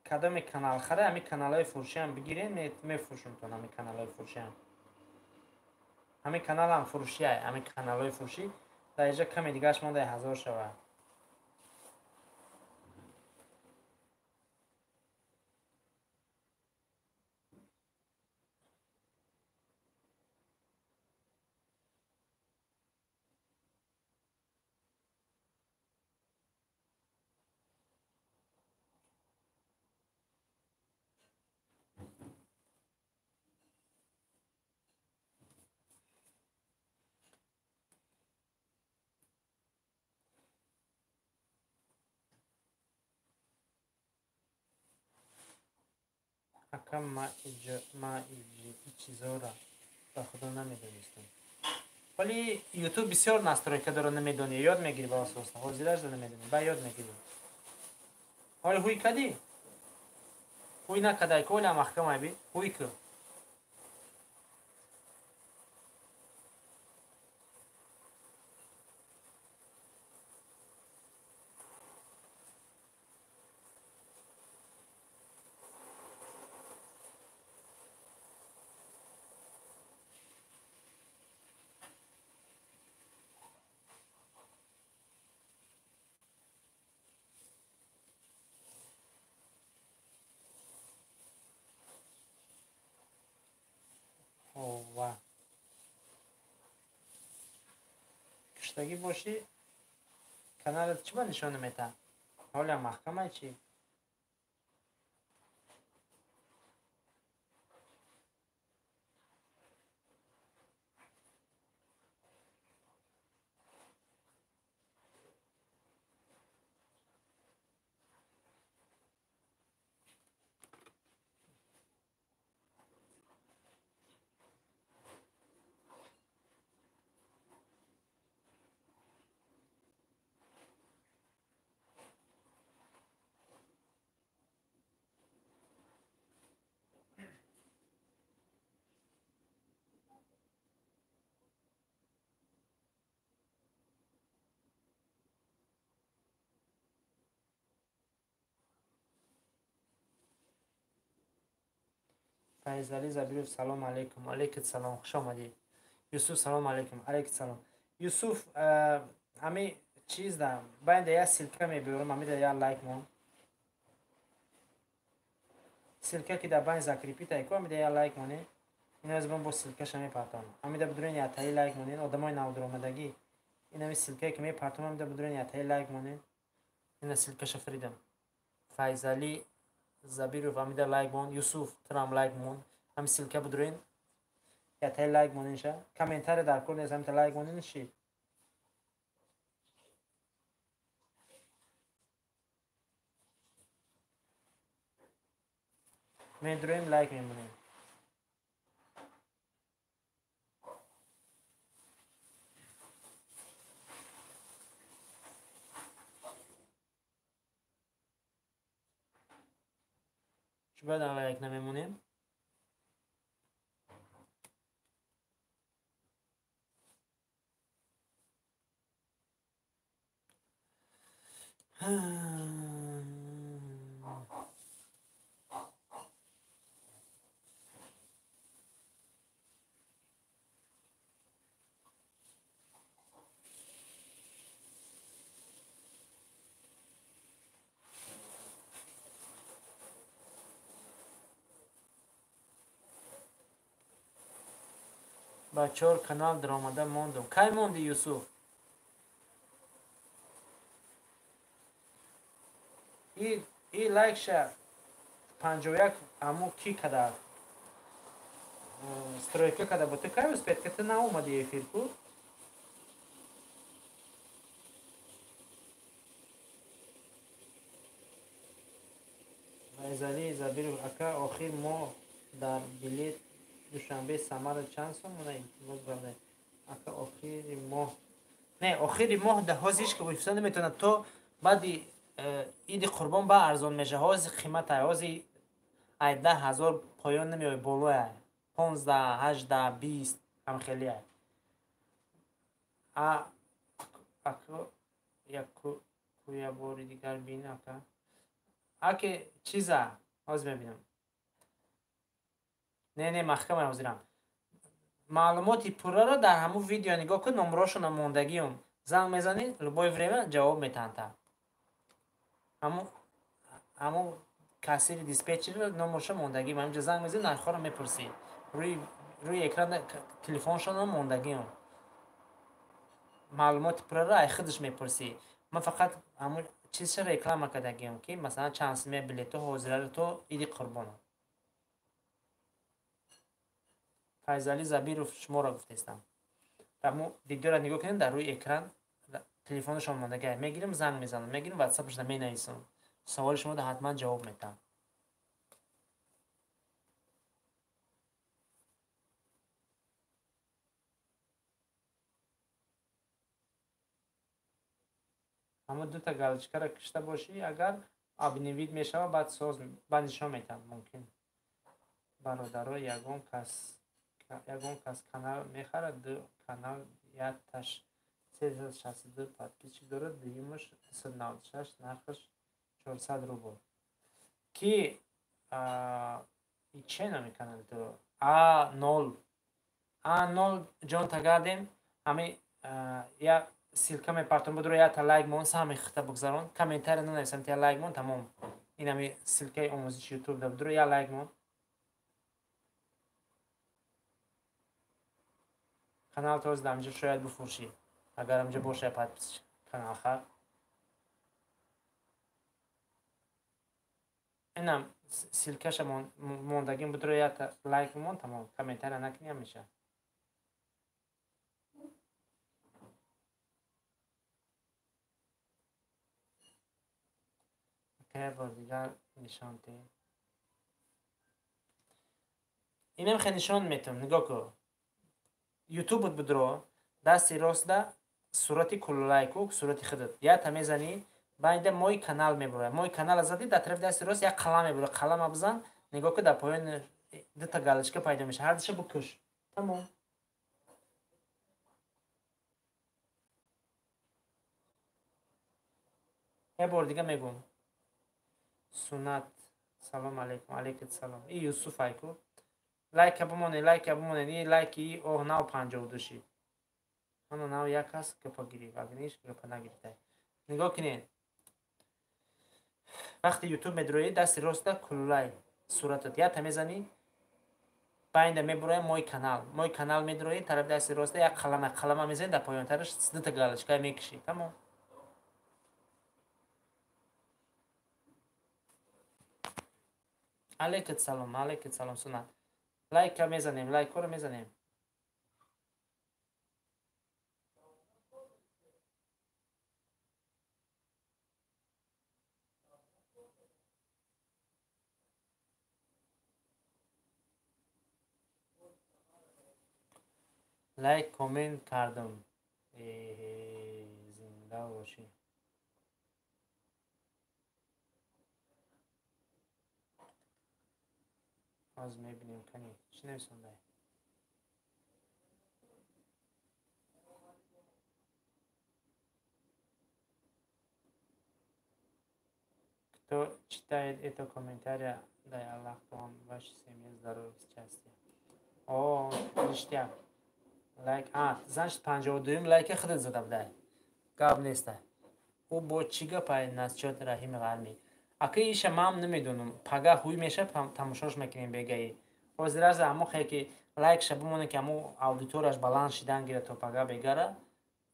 кадоме канал харе ҳами каналҳои фурӯшиам бигиред мефурӯшумтон ҳами каналҳои фурӯшиам ҳами каналам фурӯшиай ҳами каналҳои фурӯшӣ дар инҷа каме дигаш монда 1000 шавад акам ма чизора ба худо намедонистам вале ютуб бисёр настройка дорад намедонӣ ёд мегирӣ ба асос ҳозираш намедонӣ ба ёд мегирӣ ҳои ҳуй кадӣ ҳуй накадай ки оля маҳкамай би ҳуй ку ва куштагӣ бошӣ каналат чиба нишон намета ҳоля маҳкамай чӣ Fayzali Zabirov salom alaykum. Alaykum salom. Xush omading. Yusuf salom alaykum. Alaykum salom. Yusuf hami چیز دارم باید یا سلکه میبرم همی یا لایک مون سلکه که در باید زکریپی تایی که همی یا لایک مونه این از با سلکه شمی پرتام همی در بدرون یا تایی لایک مونه آدم های نو درآمدگی این همی سلکه که می پرتام همی در بدرون یا تایی لایک مونه این سلکه شفریدم فایزالی زبیرو همی در لایک مون یوسف ترام لایک مون همی سلکه بدرون یا تایی لایک مونه شه کامنتار در کل نیست همی تا لایک مونه نشید میدرویم لایک میمونیم چی باید لایک نمیمونیم با 4 کانال درآمده موندم کی موندی یوسف ای لایک شه 51 امو کی کده стройка када бо ты кай успет ка ты на умади эфирку Файзали Забиров ака охир моҳ дар билет душанбе Самара чанд сом мона илтимос барда ака охири моҳ не охири моҳ да ҳозиш ка буфса наметавонад то баъди иди қурбон ба арзон меша ҳози қимат ай ҳози 18000 поён намеои боло ай 15 18 20 ҳам хеле ай ака якуя бори дигар бин ака аке чиза ҳозир мебинам не маҳкама ҳозирам маълумоти пурраро дар ҳамун видео нигоҳ кун номерошона мондагиам занг мезанӣ любое время ҷавоб метаҳанд ҳамун кассири диспетчери номероша мондагиам ҳаминҷо занг мезанӣ нархҳоро мепурсӣ рӯи экран телефоншона мондагиам маълумоти пурраро ай худаш мепурсӣ ман фақат ҳамун чизша реклама кардагиам ки масалан чанд сумия билето ҳозираро то иди қурбон Файзали Забиров шуморо гуфтестам ҳамун видеоро нигоҳ кунед дар рӯи экран телефонашон мондагӣ мегирам занг мезанам мегирам ватсапашда менависам саволи шуморо ҳатман ҷавоб метаҳам ҳамун дута галочкаро кушта бошӣ агар обнивид мешава баъд соз ба нишон метаҳам мумкин бародаро ягон кас канал мехарад ду канал якташ 362 подписчик дорад дуюмаш 296 нархаш 400 рубл ки че нами канал ду А0 ҷон тагардем ҳами я силка мепартон будро я та лайк мон сами хита бигзарон комментария нанависам та лайк мон тамом инами силкаи омӯзиши ютуб да будро я лайк мон канал тоз дамҷа шояд бифуршӣ агар амҷа боша подпис канал хар инам силкаша мондагим будро я та лайк мон тамом комментария накунӣ ҳамеша бор дигар нишон те инам хе нишон метавам нигоҳ кун ютубут будро дасти ростда сурати куллайку сурати худат ята мезанӣ байда мои канал мебурад мои канала задӣ дар тарафи дасти рост як қалам мебурад қалама бизан нигоҳ кун дар поёни дута галочка пайдо меша ҳардуша бикуш тамом я бор дига мегӯм сунат салом алейкум алейкум салом и юсуф айку лайка бимонед ин лайки оҳнав 52 ана нав як аст гапа гирӣ вагниш гапа нагирифта нигоҳ кинед вақти ютуб медуроӣ дасти роста куллай суратат ята мезанӣ байнда мебуроям мой канал медуроӣ тарафи дасти роста як қалама мезанӣ дар поёнтараш дута галочка мекишӣ тамом алейкум салом сунат лайка мезанем лайкоро мезанем лайк комент кардам зинда бошӣ ҳозир мебинем кани чӣ нависондай кто читает это комментария дай Аллах то он вашей семье здоровья счастья о ништяк лайк значит 52 лайка худат зада будай гап неста ӯ бо чӣ гапай насҷот раҳими ғармӣ ака иша ман намедонам пага ҳуй меша тамошош мекунем бегаи ҳозир аз амохе ки лайкша бимоне ки аму аудиторияш баланд шидан гира то пага бегара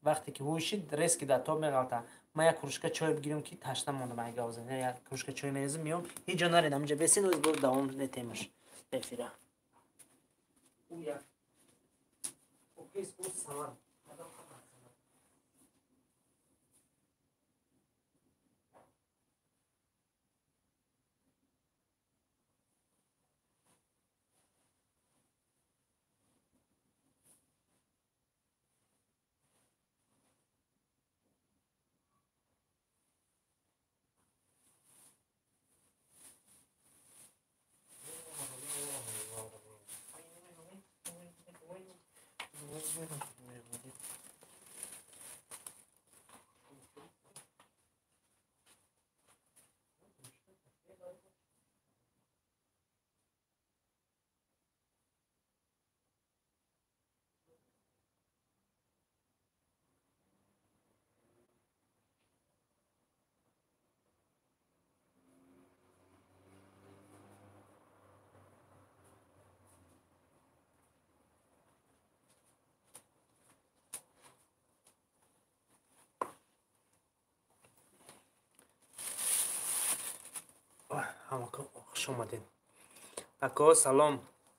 вақте ки ҳуй шид резки дар тоб меғалта ман як кружка чой бигирам ки ташна монда ман гавза як кружка чой мерезам миём ҳеҷ ҷо наред аминҷа бесин оз бо давом нетемаш эфира ҳамака хуш омадед ако салом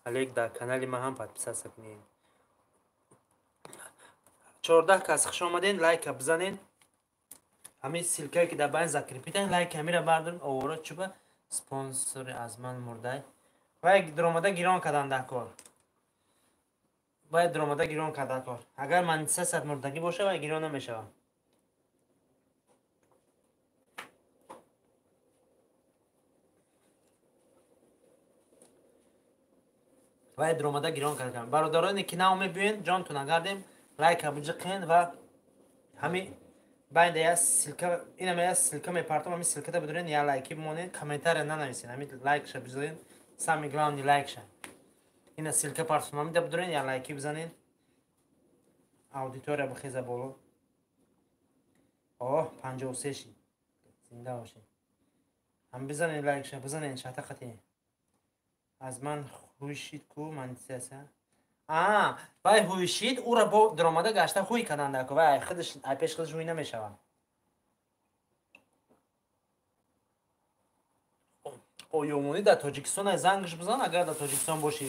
алейк дар канали ман ҳам подписаться кунед 14 кас хуш омадед лайка бизанед ҳамин силкае ки дар байн закрепитан лайки ҳамира бардоред овора чуба спонсори аз ман мурдай вай даромада гирон кардан дар кор агар монетизатсият мурдагӣ боша вай гирон намешавам вай даромада гирон кардам бародароне ки нао мебиёед ҷонтон агардем лайка биҷиқен ва ҳамин байнда я силка инам я силка мепартам ҳамин силката бидорен я лайки бимонед комментария нанависед ҳамин лайкша бизанед сами главни лайкша ина силка партам ҳамида бидорен я лайки бизанед аудитория бихеза боло 53 шид зинда бошед ҳам бизанед лайкша бизанед шатақати аз ман ҳуйшид ку монетизатсия вай ҳуйшид ӯра бо даромада гашта ҳуй кардандаку вай худаш пеш худаш ҳуй намешавад оёмонӣ дар тоҷикистон зангш бизан агар дар тоҷикистон бошӣ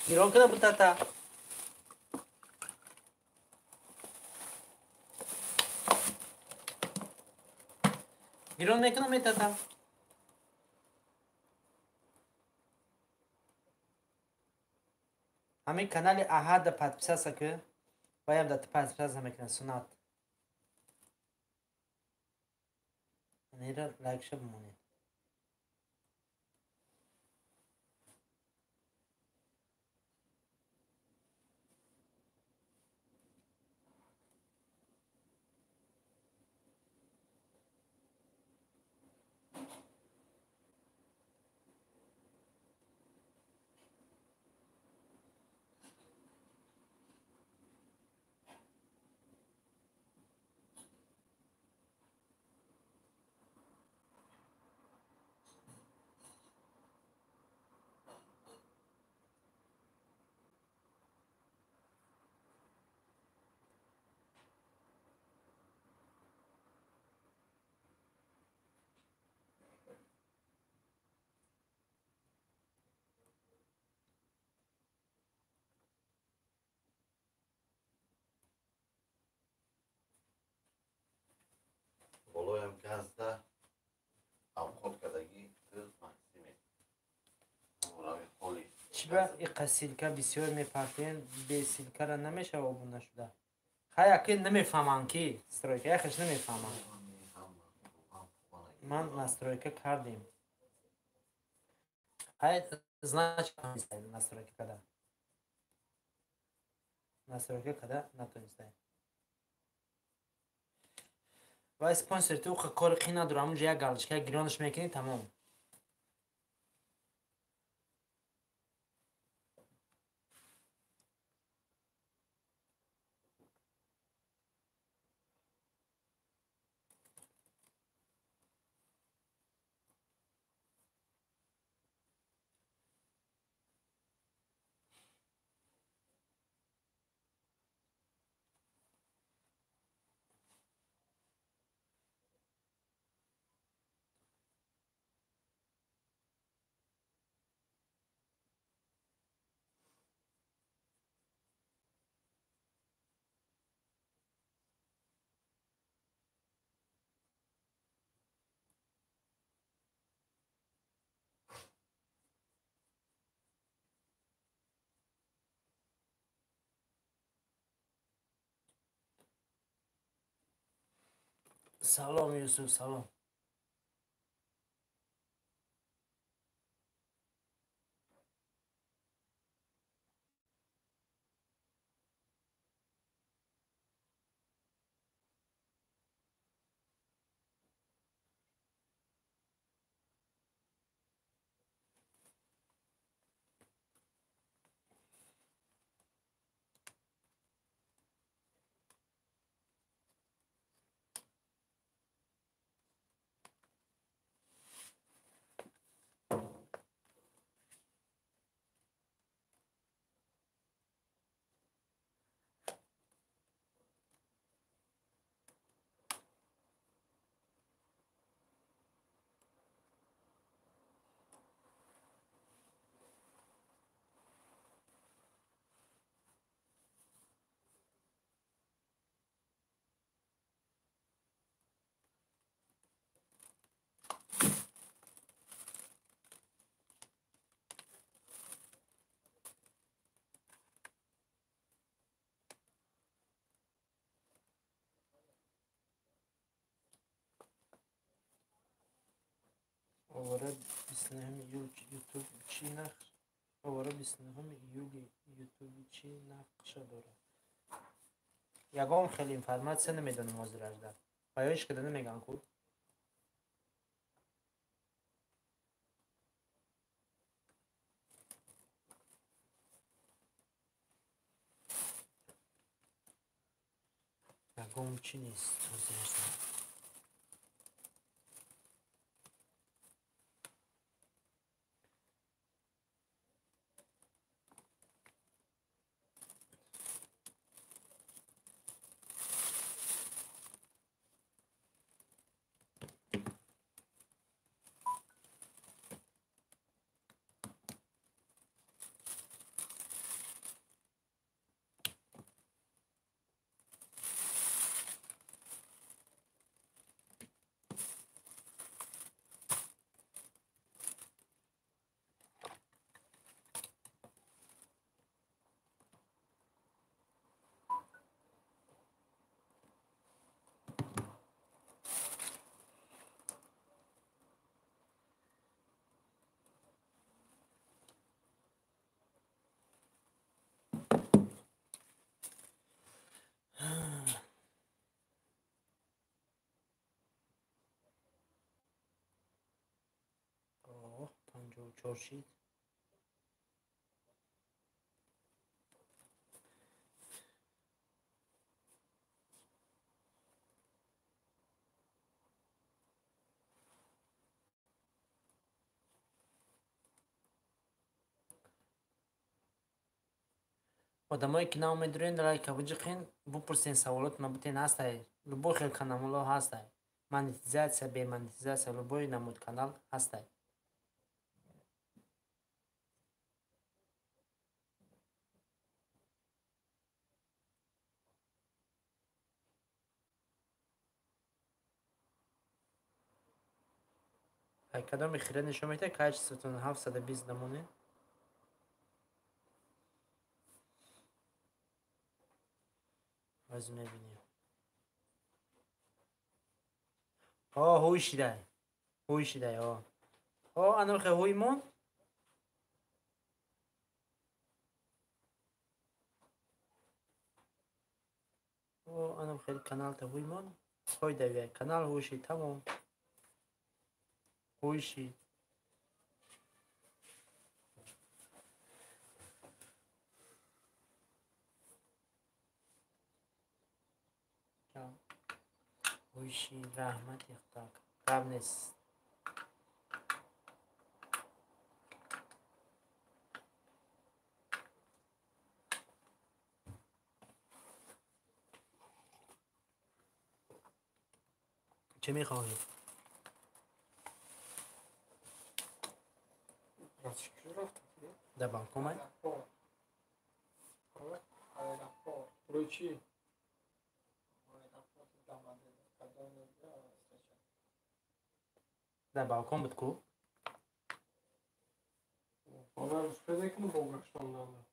гирон кана бутата гирон мекуна метата ҳамин канали аҳада подписаться ку ваям да подписаться мекунад сунат нера лайкша бимонед چرا این سیلکا بسیار میپرتین به سیلکا را نمیشه آبون نشده خیلی اکی نمیفهمم کی استرویکا یخش نمیفهمم من настройка کردیم خیلی значка نیستیم настройка کده настройка کده نتونستیم و اسپانسر تو کار خیلی نداره همونجا یک گالچکه گرانش میکنی تمام سلام یوسف سلام آواره 29 ایول یوتیوب چی نقش آواره 29 ایول یوتیوب چی نقش داره یگام خیلی اینفرماسیون نمیدونم موضوع اجده پایش کده نمیگن کو یگام چی نیست موضوع اجده آه 54 شید آدمایی که نمیدونن لایک بجخین بپرسین سوالات مبتین هسته لبو خیلی کانال هسته монетизация به монетизация любой نمود کانال هسته کدام خیره نشون میده که 820 نمونه باز میبینیم. هوی شده. هوی شده. انو هوی مون. انو خیلی کانال تا هوی مون. هوی دویه. کانال هوی شید. تمام. هوی شید. هوی شید. رحمت اختار. قبل نیست. چه میخواهید؟ در بانکو مای؟ روی چی؟ در بالکن بود کو؟ Ona rozpędzek no bo tam nadal.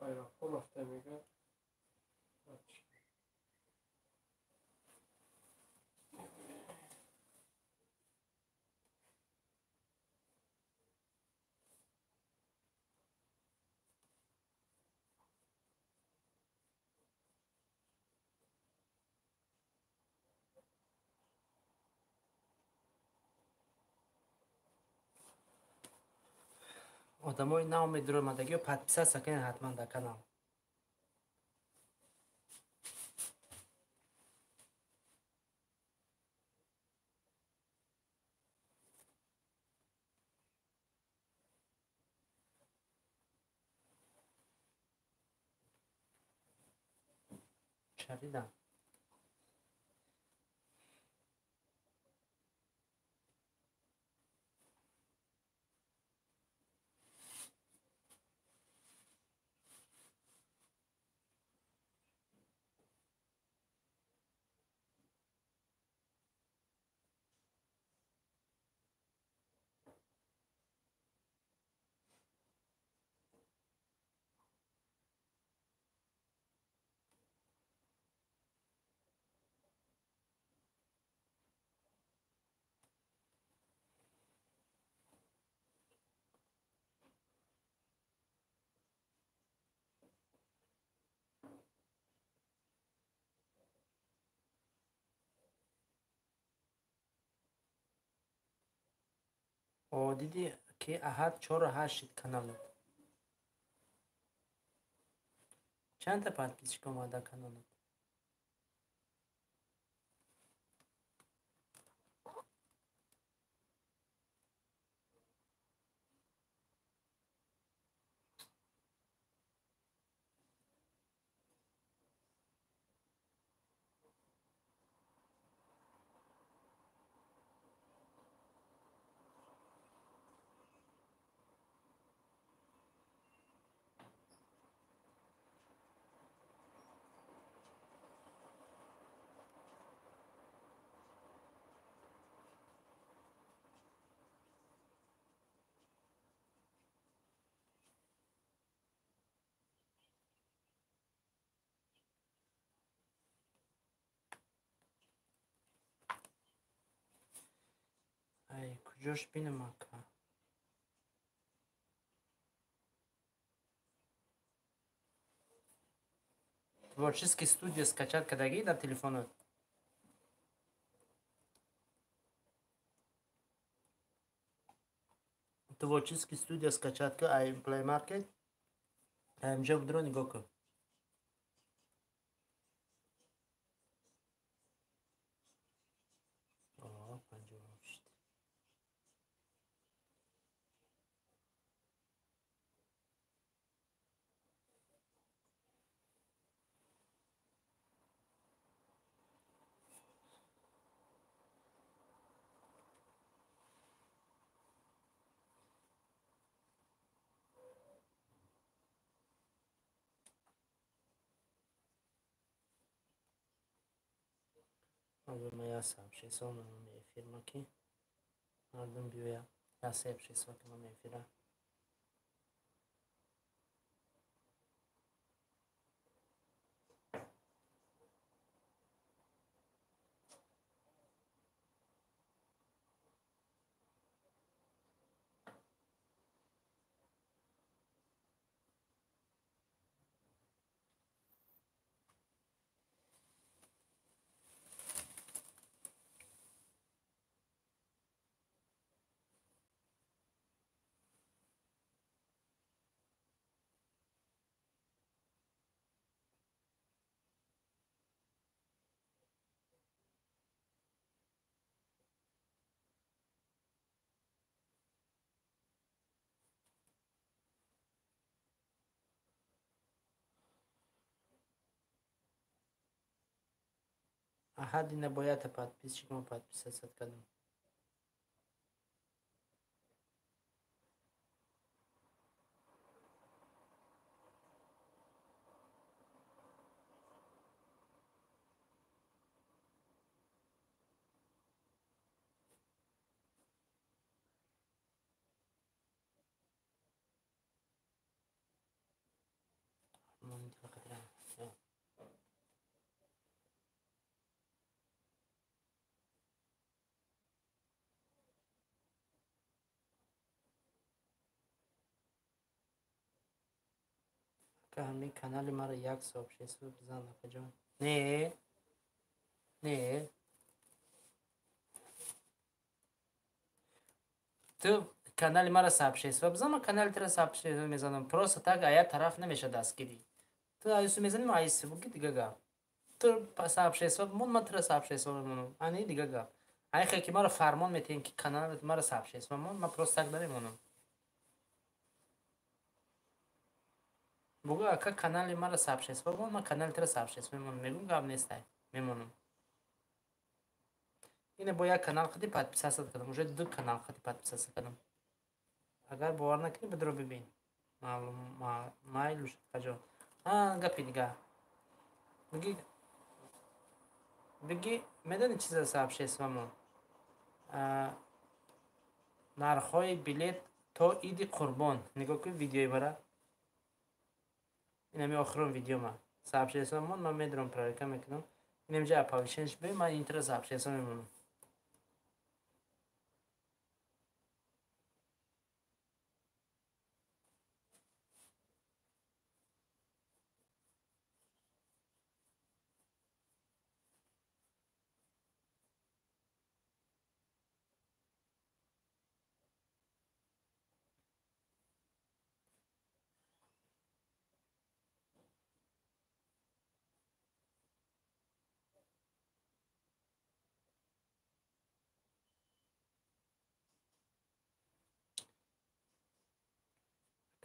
Hayır, o hafta mega. آدمای ناامید رو مدگی و پس سکنه حتما در کانال. شدیدم. دیدی که احد 4-8 شد کانال. چند تا подписчик اومده کانال؟ ای کجاش بینم اکا. Творческий студия скачать кадаги на телефонот? Творческий студия скачать ка ай Play Market? اینجا بدرو نگاه کن. Abi maya sabşe sonra onu firma ki. Aldım bir ya. Nasıl yapacağız bakalım efira. Ahadi набояд подписчикам подписаться кадам. همین کانال ما رو یک سابسکرایب بزن جان. نه تو کانال ما رو سابسکرایب بزن. من کانال تر سابسکرایب میزنم. پروسه تا گایا طرف نمیشه دستگیری. تو ایسو میزنی ما ایسو بگی دیگه گا. تو سابسکرایب من تر سابسکرایب منم. آنی دیگه گا. ای خیلی ما رو فرمان میتین که کانال ما رو سابسکرایب من پروسه تا داریم منم. بگو اکا کانال ما رو سابسکرایب کن. من کانال تر سابسکرایب میگم گام نیسته میمونم. اینه با یک کانال خودی подписаться کردم. уже دو کانال خودی подписаться کردم. اگر باور نکنی بدرو ببین. مایلوش کجا. گپی دیگه. بگی میدونی چیز سابسکرایب من. نرخ‌های بلیط تا عید قربان. نگاه کن ویدیوی برا. این همی آخرین ویدیو ما. سابسکرایب من میدونم پرایکا میکنم. این همجا اپلیکیشنش به من اینتر سابسکرایب میمونم.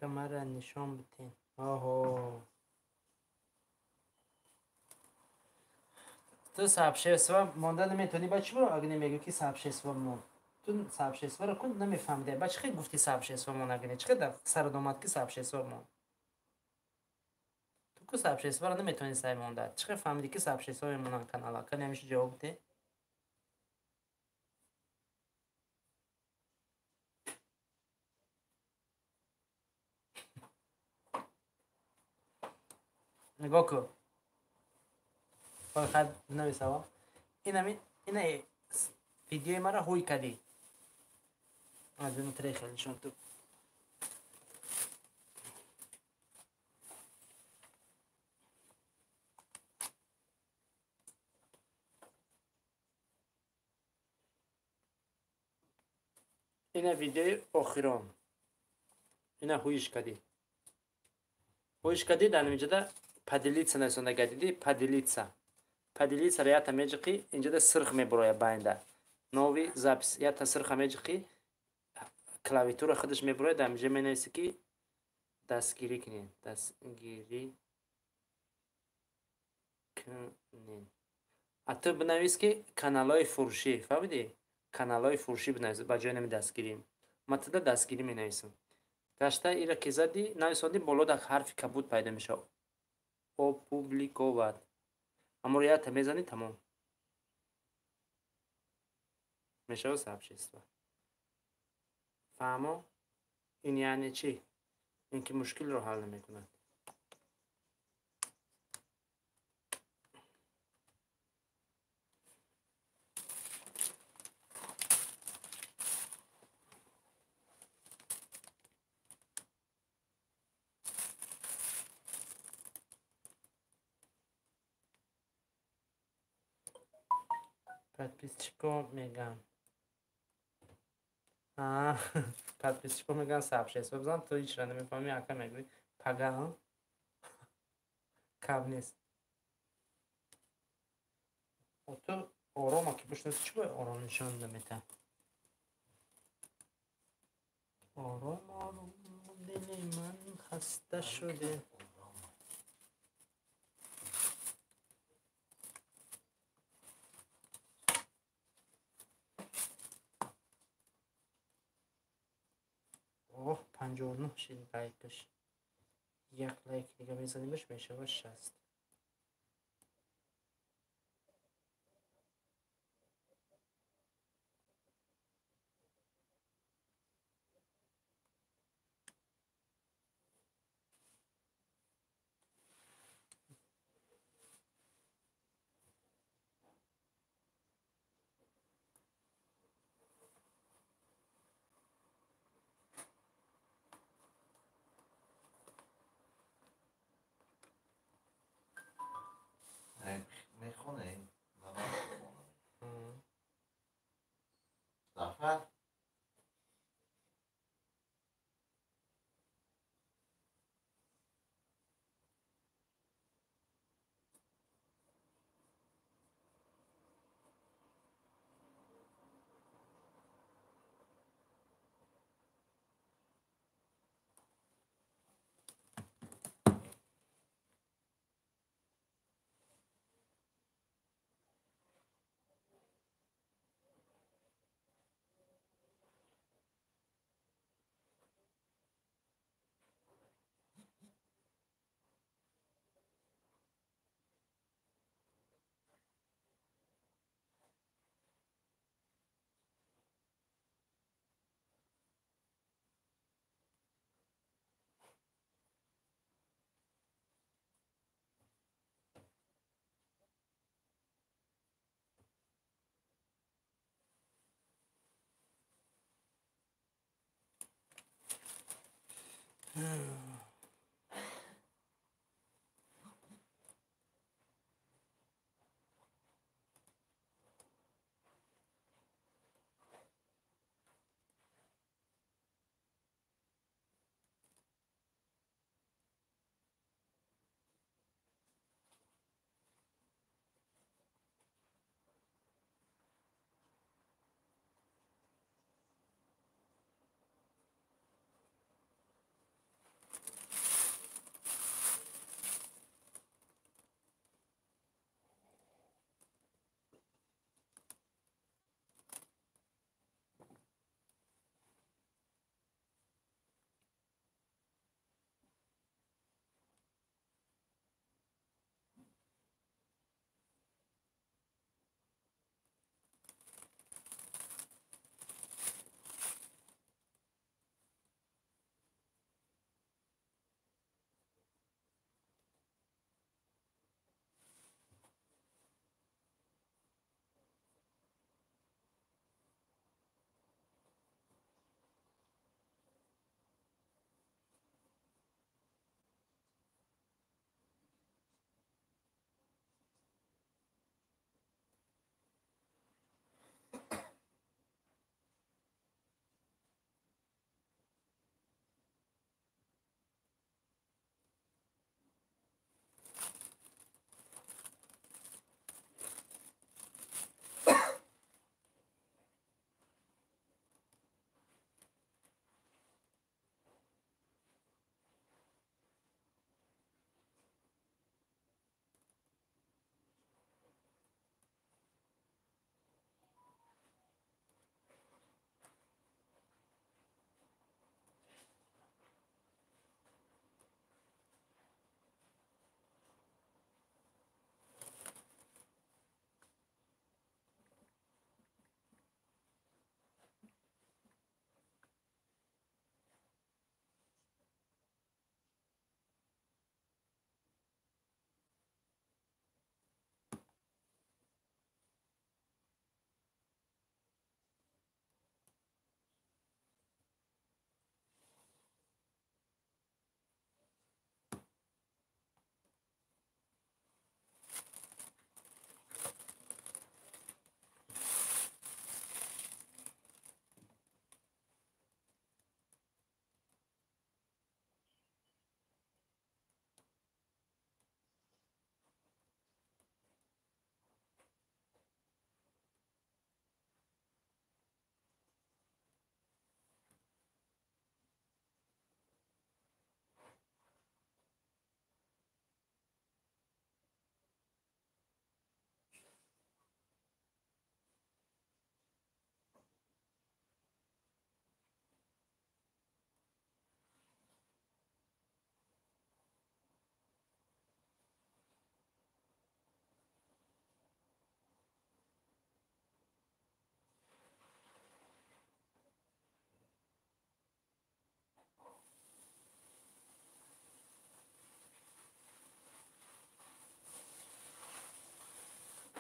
کامera نشان بدین. آها. تو سابسکرایب مونده نمیتونی بچه برو اگه نمیگی که سابسکرایب مون. تو سابسکرایب رو کن نمیفهمیده. بچه خیلی گفتی سابسکرایب مون اگه نه چقدر سر و داماد که سابسکرایب مون. تو کو سابسکرایب رو نمیتونی سر مونده. چقدر فهمیدی که سابسکرایب مون کانال که نمیشه جواب ده. نگاه کن. فقط نمیسوا. اینه ویدیو ما رو هوی کردی. از این طریق خیلیشون تو. اینه ویدیو آخرام. اینه هویش کردی. هویش کردی در اینجا ده پدیلیتسا نشونده گردیدی پدیلیتسا. پدیلیتسا رو یا تا میجقی اینجا ده سرخ میبروی باینده. نوی زابس یا تا سرخ میجقی کلاویتور خودش میبروی در اینجا مینویسی که دستگیری کنین. دستگیری کنین. حتی بنویس که کانالای فروشی. فهمیدی؟ کانالای فروشی بنویس. با جای نمی دستگیریم. متى دستگیری می نویسم. گشته ایره که زدی نویساندی بالا در حرف کبود پیدا میشه. اوپوبلیکوواد. اما روی تا میزنی تمام. میشه و سابسکرایب. فهمو؟ این یعنی چی؟ اینکه مشکل رو حل میکند. Подписчиков میگم. подписчиков میگن سابشیس بزن تو هیچ را نمیفهمی اکا میگوی پگان کب نیست. و تو آرام که بشنید چی باید آرام نشان نمیده؟ آرام آرام دل من خسته شده. اوه 59 شید لایکش. یک لایک دیگه میزنیمش میشه و 60. میخونه زفر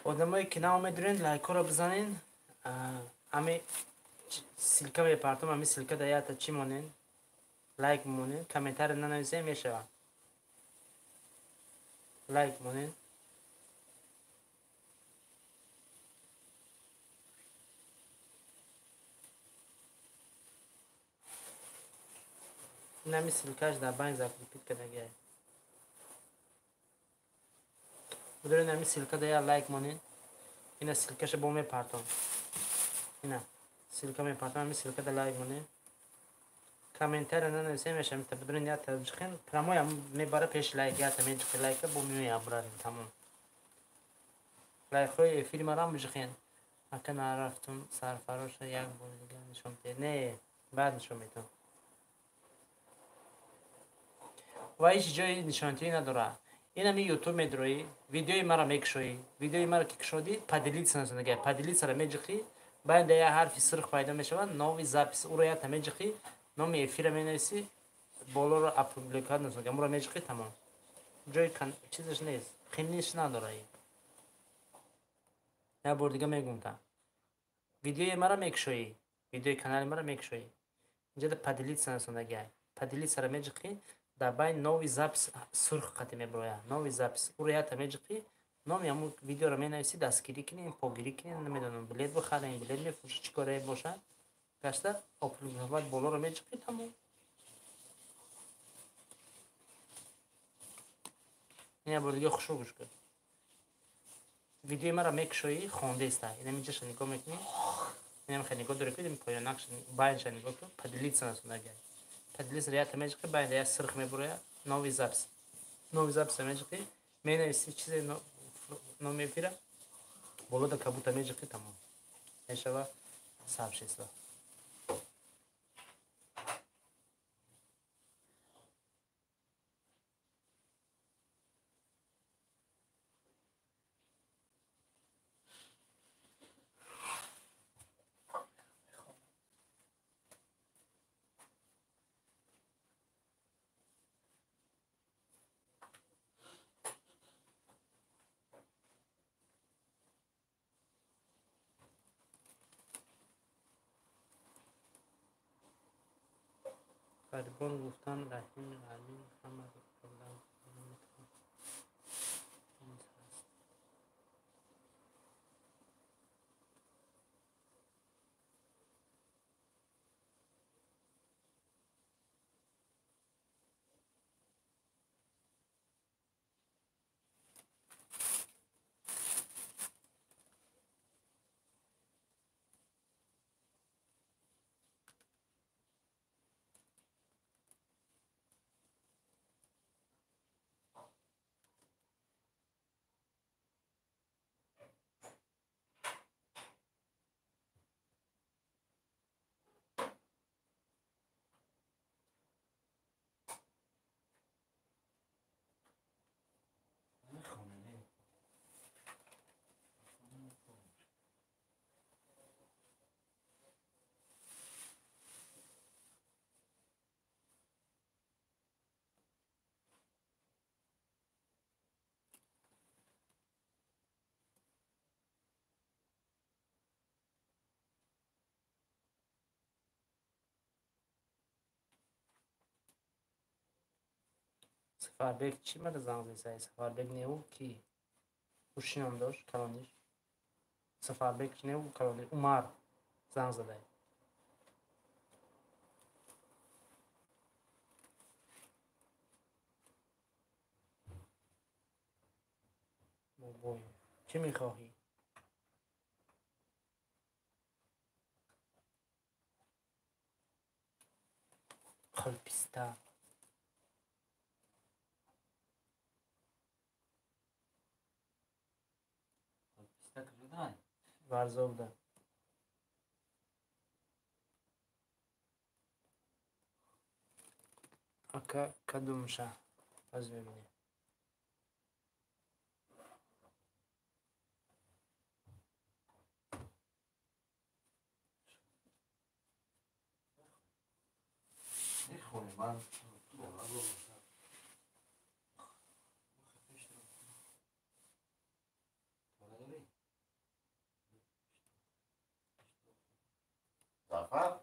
одамое ки наомедирен лайкро бизанен. Ами силка мепартам, ами силка даята чӣ монен? Лайк монен. Комментария нанависем мешавад. Лайк монен. Нами силкаш дар байн закрепит кардагиай. Будуре нами силка дая лайк монен. Ина силкаша бо мепартам. Ина силка мепартам, ами силка да лайк монен. Комментария нанависем мешавад. Будуре ня таҷихен прамоя мебара пеш лайк ята меҷихи лайка бо меабрарин тамом. лайкҳои эфири марам бижихен. Ака нарафтум сарфароша як бор дигар нишон бед. Не, баъд нишон медам. ва ҳеҷ ҷои нишонтӣ надора. Инами ютуб медуроӣ, видеои мара мекушоӣ. Видеои мара ки кушодӣ, падилитса насонага. Падилитсара меҷихӣ, баъд я ҳарфи сирх пайдо мешавад, нови запис уро ята меҷихӣ, номи эфира менависӣ, болоро опубликат насонага. Муро меҷихӣ тамом. Ҷои чизаш нест. Хиниш надора. Я бор дига мегумтам. Видеои мара мекушоӣ, видеои канали мара мекушоӣ. Инҷода падилитса насонага. Падилитсара меҷихӣ, дар байн нови запис сурх қати мебарояд. Нови запис уро ята меҷихӣ, номи ҳамун видеоро менависӣ, дастгирӣ кунӣ, погирӣ кунӣ, намедонам, билет бихарем, билет мефурӯшӣ, чӣ корае бошад. Гашта опубликovat болоро меҷихӣ тамом. ин бор дига хушо гӯш кун. видеои мара мекушоӣ, хондеста. Инам инҷаша нигоҳ мекунӣ. Инам хеле нигоҳ дорӣ кунӣ, поёнакш байнша нигоҳ кун. Падилитса насонага. Падилитсара ята меҷихӣ, байда я сирх мебарояд, нови запис. Нови записа меҷихӣ, менависӣ чизе номи эфира, болода кабута меҷихӣ тамом. Мешава сообщество. غریبان گفتن رحیم علیم همه رو کردن. Сафарбек чӣ мара занг мезанӣ? Сафарбек неу ки ушинам дошт калониш. Сафарбек неу калониш. Умар занг задай. چی میخواهی؟ خلپسته ورزابده اکا کدومشه از ببینیم Zafer.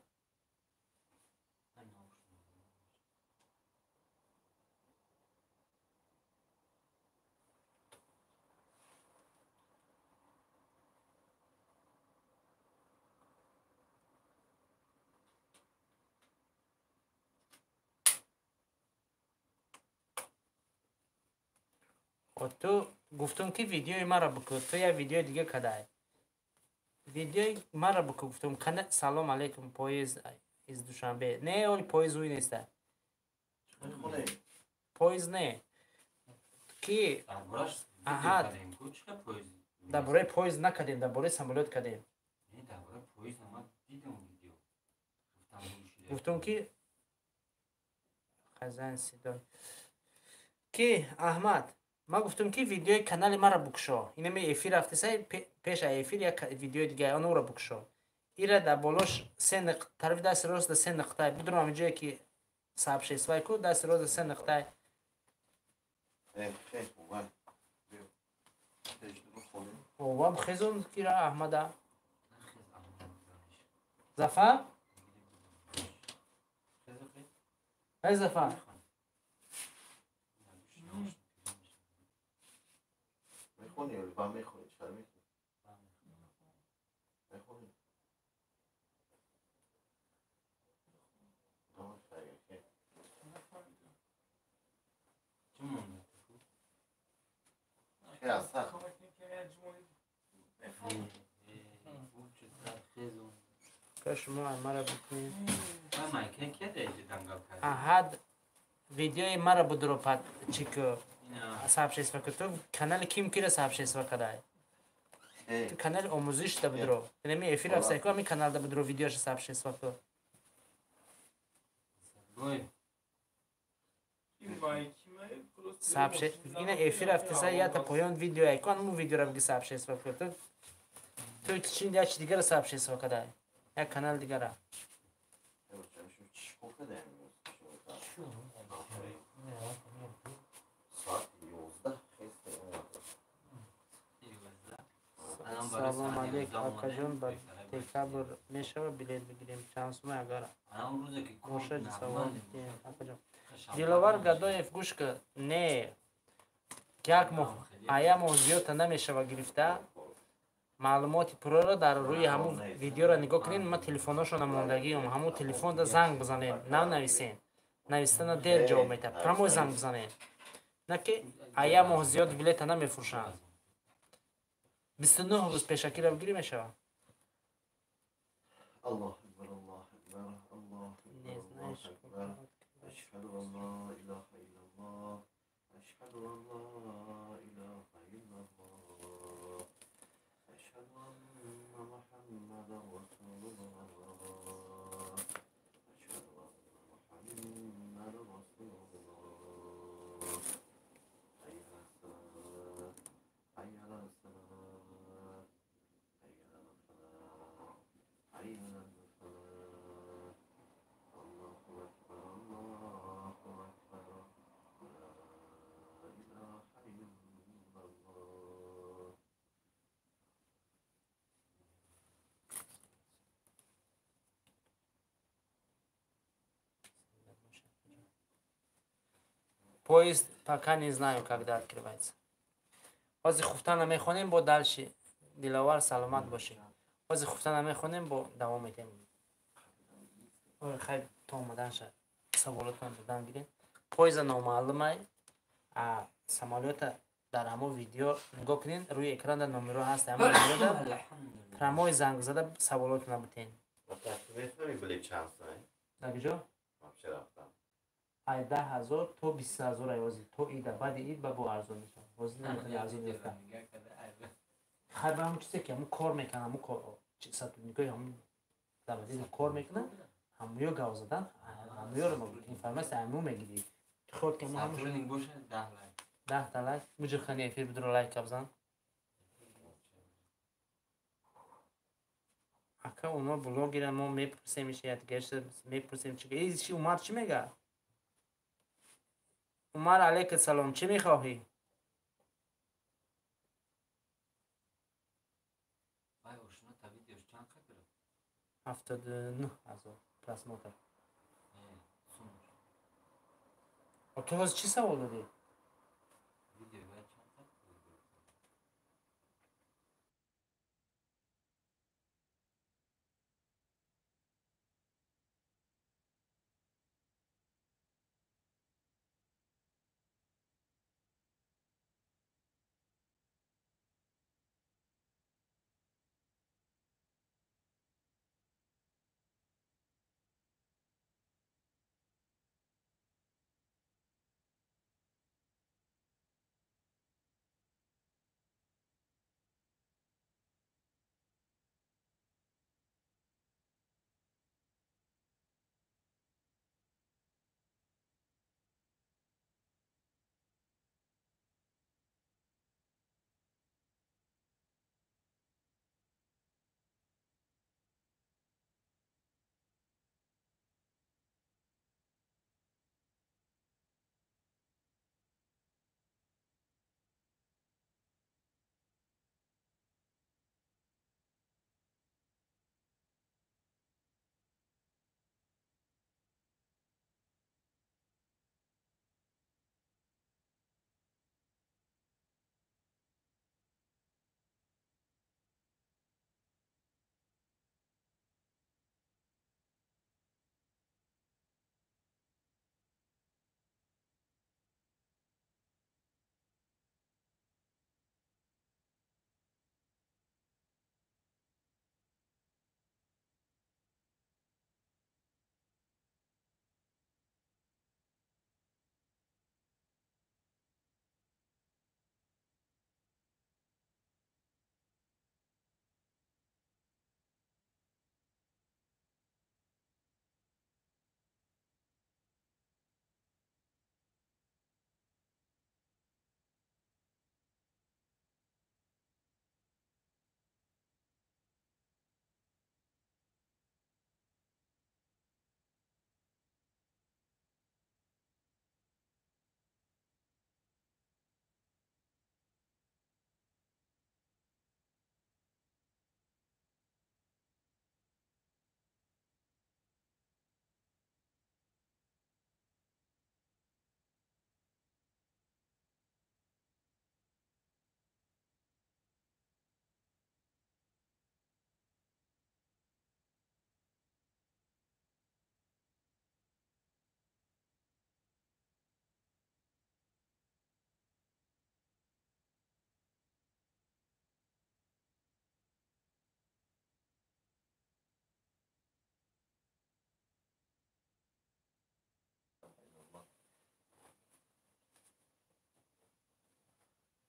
و تو گفتم که ویدیوی مرا بکن تو یه ویدیو دیگه کدای ویدیوی مرا بکن گفتم کنه سلام علیکم پاییز از دوشنبه نه اولی پاییز اوی نیسته خونه. پاییز نه کی احد درباره پاییز نکردیم درباره سمولوت کردیم گفتم که خزان صدای کی احمد ما گفتم که ویدیوی کانال مرا بکشو اینه می افیر رفته سای پیش افیر یک ویدیو دیگه اون رو بکشو ایره در بالاش سه نقطه طرف دست راست سه نقطه بدون همینجایی که صاحب شیسوای کو دست راست سه نقطه خیلی خوبه. و خزون کیرا احمد زفر ای زفر میخونی ولی با میخونی چرا میخونی؟ میخونی؟ خیلی اصلا شما مرا بکنید احد ویدیوی مرا بدرو پد چیکو صاحب شیسوا که تو کانال کیم کیره صاحب شیسوا کدای تو کانال آموزش ده بدرو یعنی افیر افسای کو می کانال ده بدرو ویدیوش صاحب شیسوا کو صاحب شی اینه افیر افسای یا تا پایان ویدیو ای کن مو ویدیو رو بگی صاحب شیسوا کو تو چین یا چی دیگه صاحب شیسوا کدای یا کانال دیگه را سلام علیکم آقا جان با تکبر میشه بلیت بگیریم چند سومه اگر موشد سوال آقا جان دیلوار گدای گوش که نه یک آیا موضوعات نمیشه و گرفته معلومات پرو را در روی همون ویدیو را نگاه کنین ما تلفناشو نموندگی همون تلفن دا زنگ بزنین نه نویسین نویستن دیر جواب میده پرمو زنگ بزنین نه که آیا موضوعات بلیت نمیفروشن 29 روز پیشکی را بگیری میشه الله اکبر الله اکبر الله اکبر اشهد ان لا اله الا الله اشهد ان لا اله الا الله اشهد ان محمد رسول الله اشهد ان محمد رسول الله حي على الصلاه حي على الصلاه حي على الفلاح الله أكبر الله أكبر لا إله إلا الله поезд пока не знаю когда открывается باز خفتن نمیخونیم با دلشی دلوار سلامت باشی باز خفتن نمیخونیم با دوام میدیم خیلی تو اومدن شد سوالاتون دادن گیریم پویز نامعلومه سمالیات در همون ویدیو نگاه کنین روی اکران در نمره هست همون نمره پرمای زنگ زده سوالات نبودین بلیت چند سنه؟ نگه همشه رفتم 10,000 تا 20,000 ایوازی تو ایده بعد اید با ارزون میشه واسه نمیتونی ارزون بیفتن خیلی همون چیزی که همون کار میکنه همون کار ساتونیکای همون دوازی کار میکنه همون گاو زدن همون رو اینفرماسیون همون میگیری خود که همون 10 تا لایک مجر خانی افیر بدرو لایک بزن اکا اونا بلوگیرن ما میپرسیم میشه یا دیگرش میپرسیم چی ایزی اومد چی میگه عمر علیک سلام چی میخواهی؟ 79 alltså prasmotor. Sonuç. 30 چی سوال دادی؟ Videoya çanta koyuyor.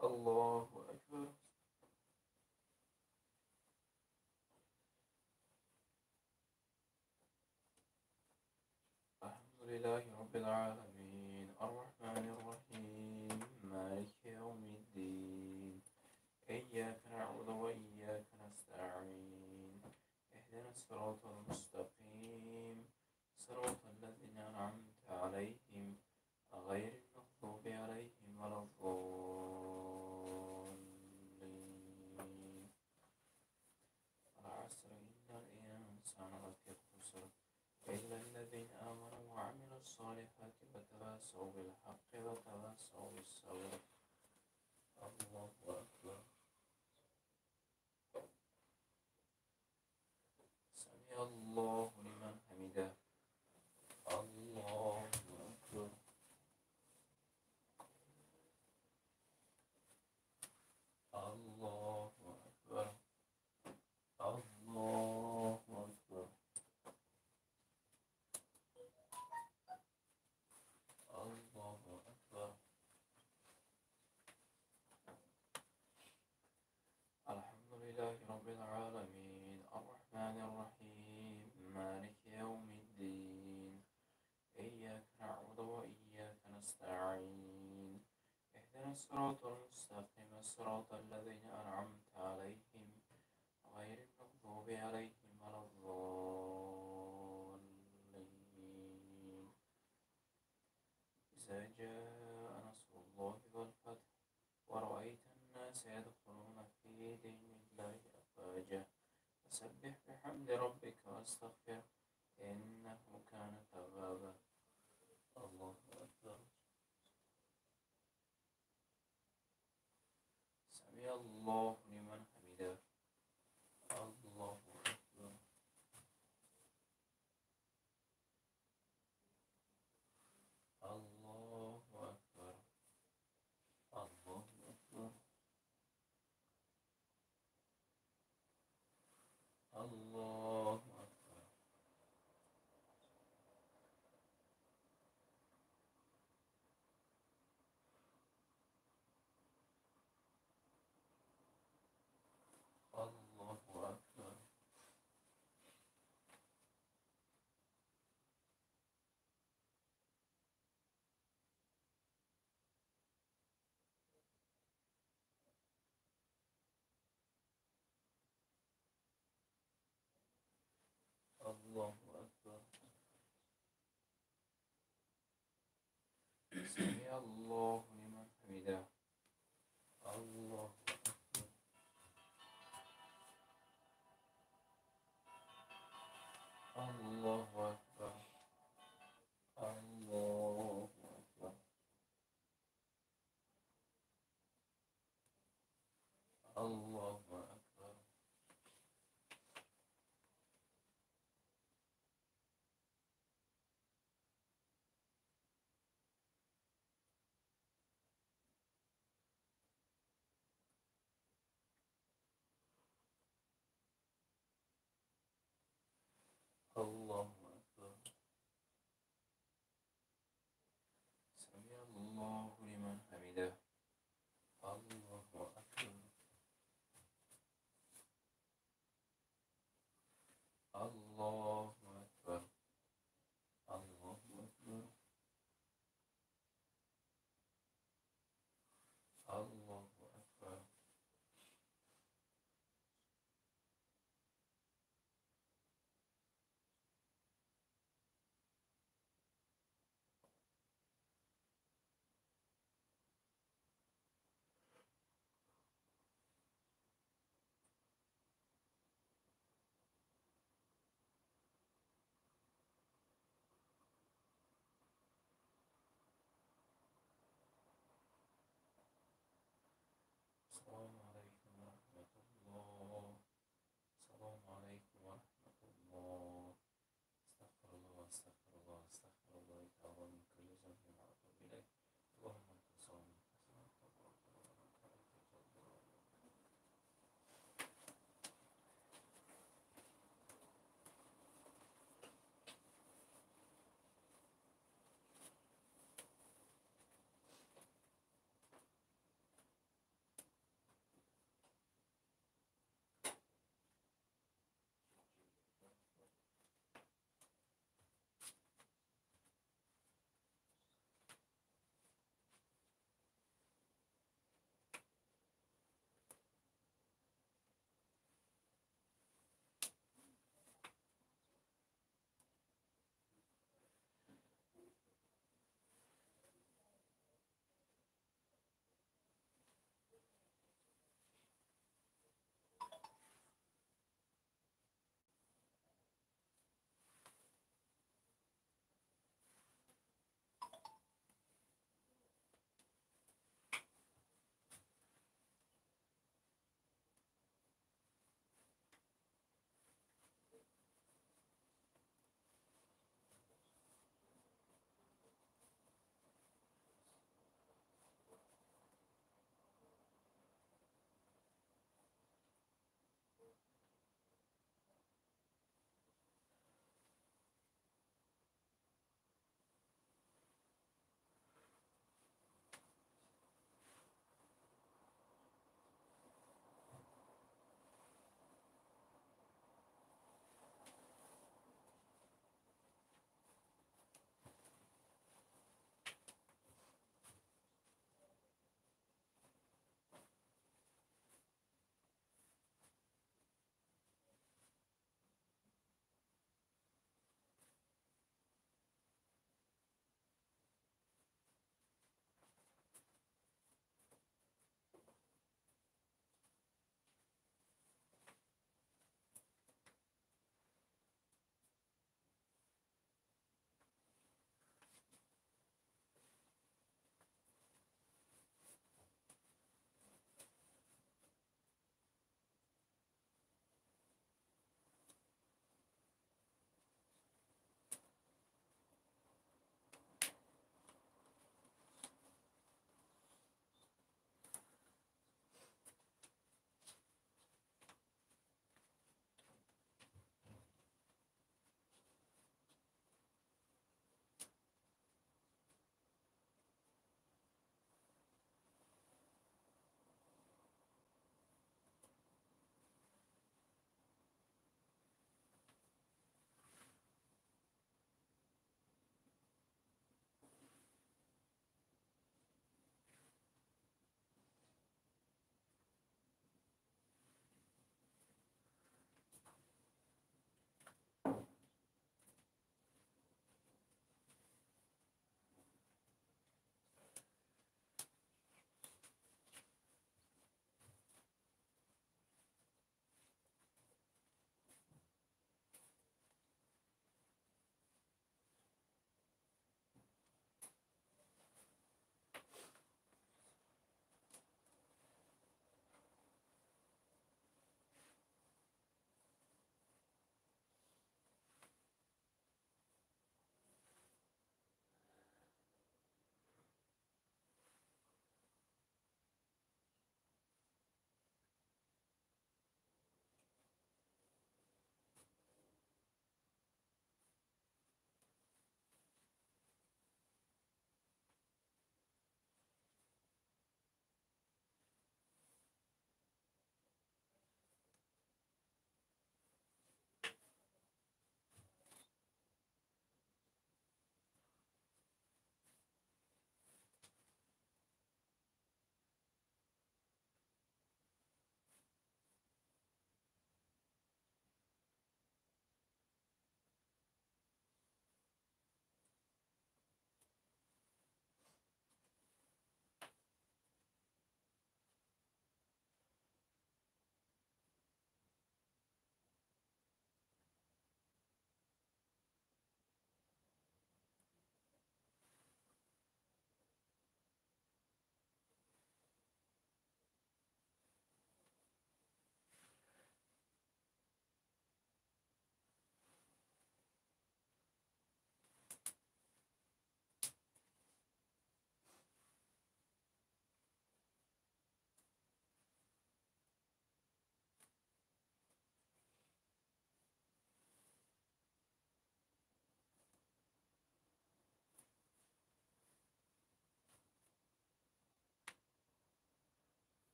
Allahu Ekber. Elhamdülillahi Rabbil alemin. Errahmanirrahim. Maliki yevmiddin. İyyâke na'budu ve iyyâke nesta'in. İhdina sıratal mustakim. Sıratal lezîne en'amte aleyhim. Gayril mağdubi aleyhim velezzâllin. والعصر إن الإنسان لفي خسر إلا الذين آمنوا وعملوا الصالحات وتواصوا بالحق وتواصوا بالصبر. الله أكبر. سمع الله لمن حمده. الله أكبر. الله أكبر. الله أكبر. الله أكبر. الحمد لله رب العالمين الرحمن الرحيم مالك يوم الدين إياك نعبد وإياك نستعين اهدنا الصراط المستقيم صراط الذين أنعمت عليهم غير المغضوب عليهم ولا الضالين. إذا جاء نصر الله والفتح ورأيت الناس يدخلون في دين الله أفواجا فسبح بحمد ربك واستغفره إنه كان توابا. الله أكبر. سمع الله لمن حمده. الله أكبر. الله أكبر. الله أكبر. الله أكبر. الله أكبر. الله أكبر. سمع الله لمن حمده. الله أكبر. الله أكبر. الله أكبر. الله أكبر.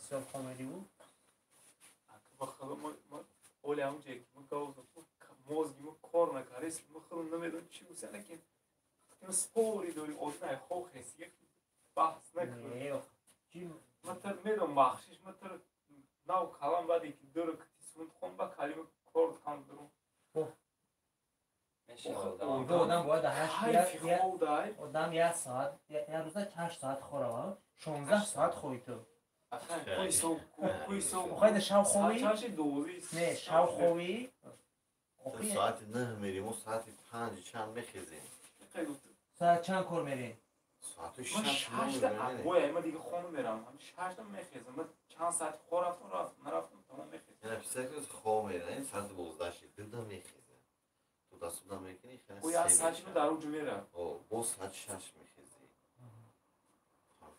بسیار کمدی بود. باخدا ما اولی همون جایی که ما گاوز موزگی ما کار نکردیم ما خودم نمیدونم چی بود که ما سپوری داریم آدم خواه هست یک بحث نکنیم ما تر میدونم بخشش ما تر نو کلام بعدی که داره که تیسوند خون با کلمه کارد کن درون آدم باید حیفی خواه دای آدم یه ساعت یه روزه 8 ساعت خوره 16 ساعت خوی تو بخوای در شو خوی؟ نه شو خوی تو ساعت 9 میریم و ساعت 5 چند میخیزیم ساعت چند کار میرین؟ ساعت من 6 شاشته باید من دیگه خونه میرم من شاشته میخیزم من چند ساعت خور رفتم نرفتم تمام میخیزم یعنی پیسه که خواه میره این ساعت 12 شد دو میخیزه تو دست بودم میکنی خیلی او یا ساعتی رو در اونجا میرم با ساعت 6 میخیزی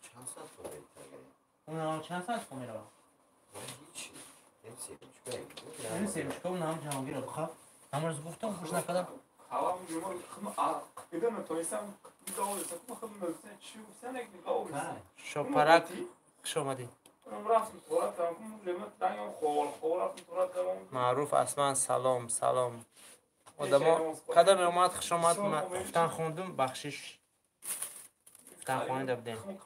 چند ساعت خود میتگه اون چند ساعت خونه میره؟ هیچی نمیشه نمیشه اون هم جهانگیر رو بخواه همون روز گفتم خوش نکردم خواهم جمعه خواهم بدون تویستم میگاوی سکم خواهم نزدن چی گفتن یک میگاوی شپرک شمدی رفتم طورت تمام جمعه دنگم خوال رفتم طورت تمام معروف اصلا سلام آدم کدام اومد خوش آمد گفتن خوندم بخشش گفتن خوانده بودیم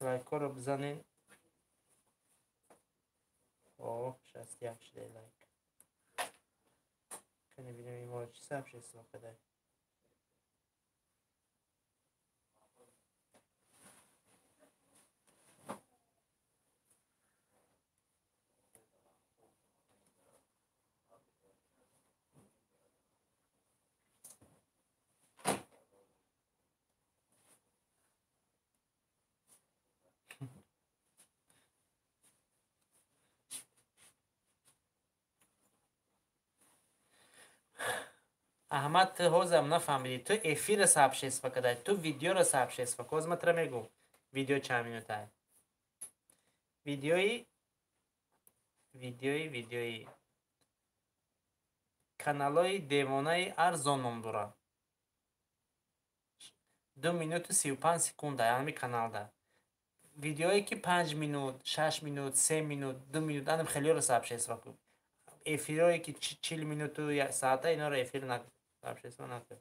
لایک رو بزنین اوه 61 شده لایک کنی بینیم این مورد چی سبش اسم کده احمد تو حوزم نفهمیدی تو افیر سبش اسم کده تو ویدیو رو سبش اسم کده ما تره میگو ویدیو چند مینوته ویدیوی каналҳои девонаи арзоном дорад 2 минуту 35 секунда ҳамин каналда видеое ки 5 минут 6 минут 3 минут 2 минут анам хелиёро сабшесва кун эфирое ки 40 минуту 1 саата иноро эфир сабшесва накун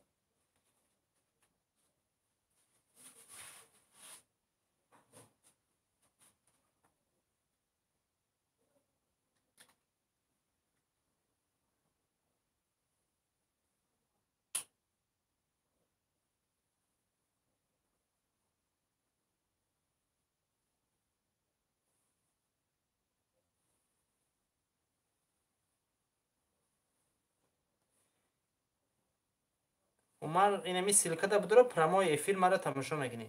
умар инами силкада будро промои эфир маро тамошо мекунӣ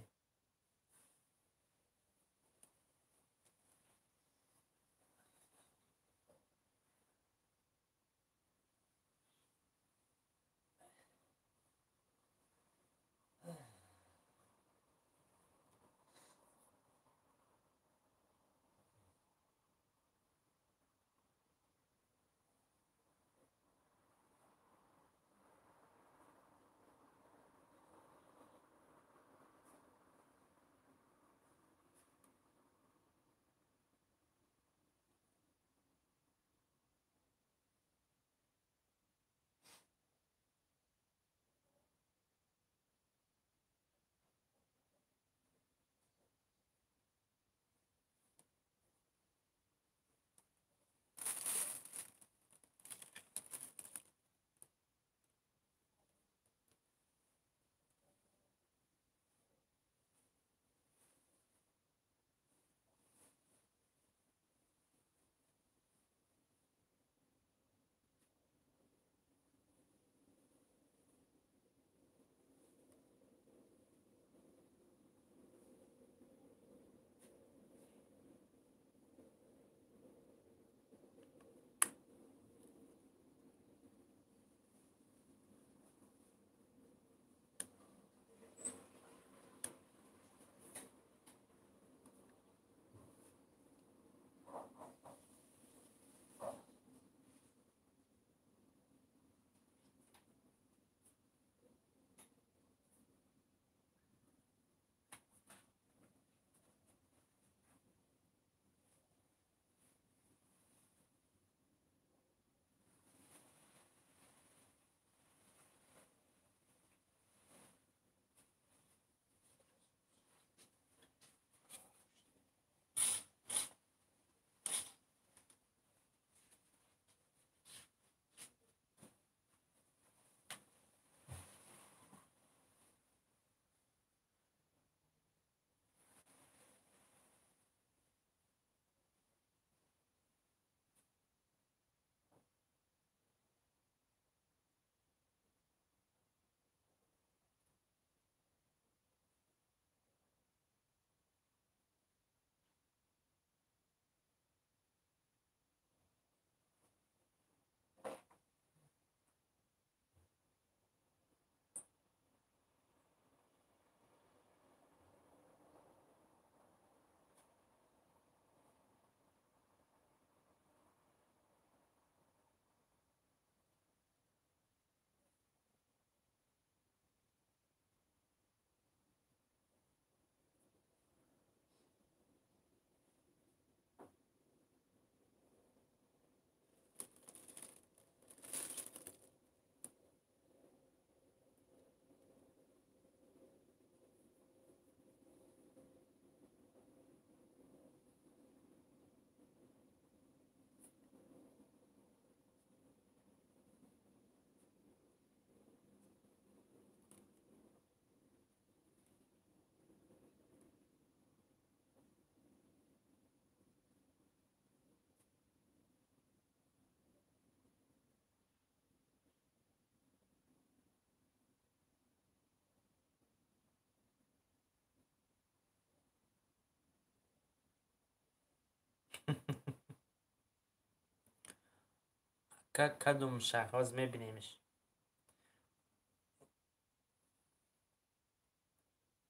کدوم شهر از میبینیمش.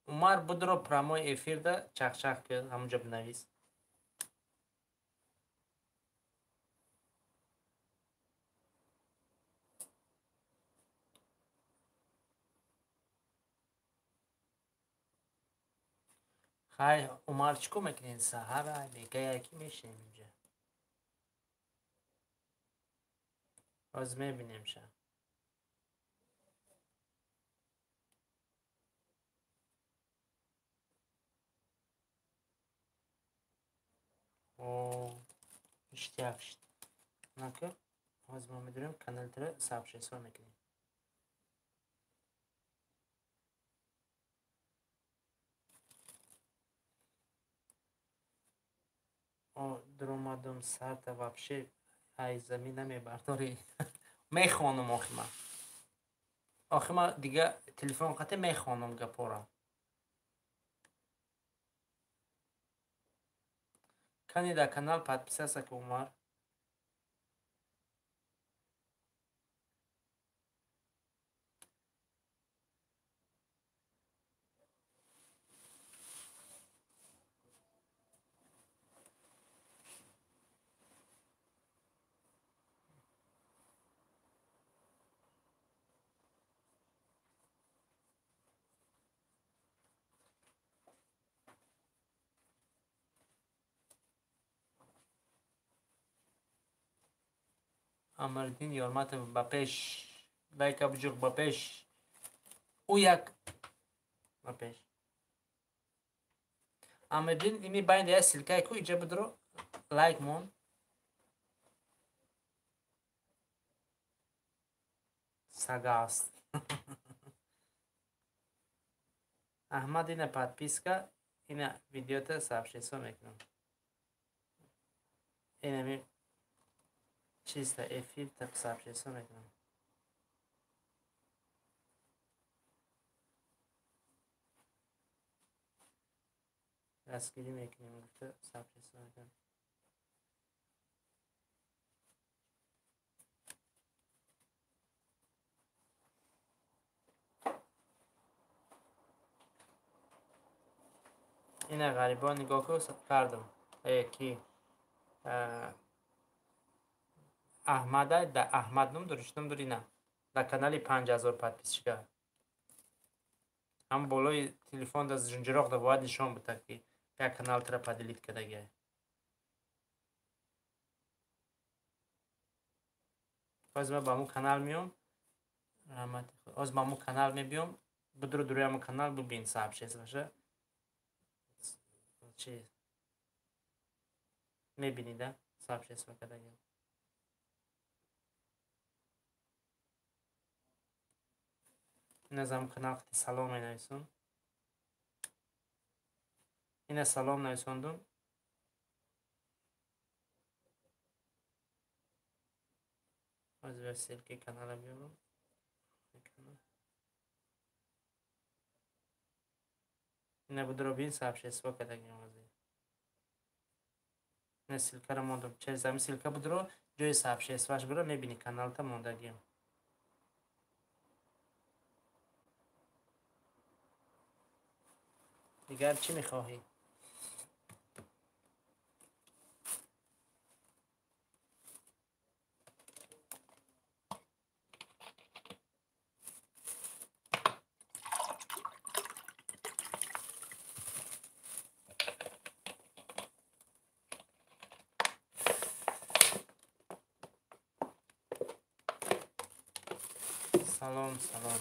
عمر بدرو پراموی افیر ده چخ که همونجا بنویس. خیلی عمر چکو میکنین سهر دیگه یکی میشیم اینجا. از میبینیم شم. اوه اشتیاق شد. نکه از ما میدونیم کانال تره سابشیسو میکنیم. درآمدم سر تا вообще ای زمین نمیبرداری. میخوانم آخه من دیگه تلفن قطع میخوانم گپورا. کنی در کانال подписаться که عمر. امردین یارمت با پیش لایک ابجوق با پیش او یک با پیش امردین ایمی باید یا سلکای کو ایجا بدرو لایک مون سگاست احمد اینه подписка اینه ویدیو تا سابشیسو میکنم اینه می چیز تا افیر تا سابشیسو میکنم دستگیری میکنیم گفته سابشیسو میکنم اینه غریبان نگاه کردم کی احمده در احمد نم درشتم داری نه در کانالی 5000 подписчика هم بالای تلفن در زنجیراغ در باید نشان بده که یک کانال تر پدیلیت کدگه از من با مو کانال میام رحمت خود از با مو کانال میبیام بدرو دوری همو کانال ببین صاحب چیز باشه چی میبینیده صاحب چیز کدگه این از همو کانال خطی سلام می نویسون این سلام نویسوندم از وسیل که کانال بیارم اینه بدرو بین صاحب چیز کدگه موزی نه سیلکه رو موندم چه زمین سیلکه بدرو جای صاحب چیز برو میبینی کانال تا موندگیم دیگر چی میخواهی؟ سلام سلام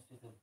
hospital.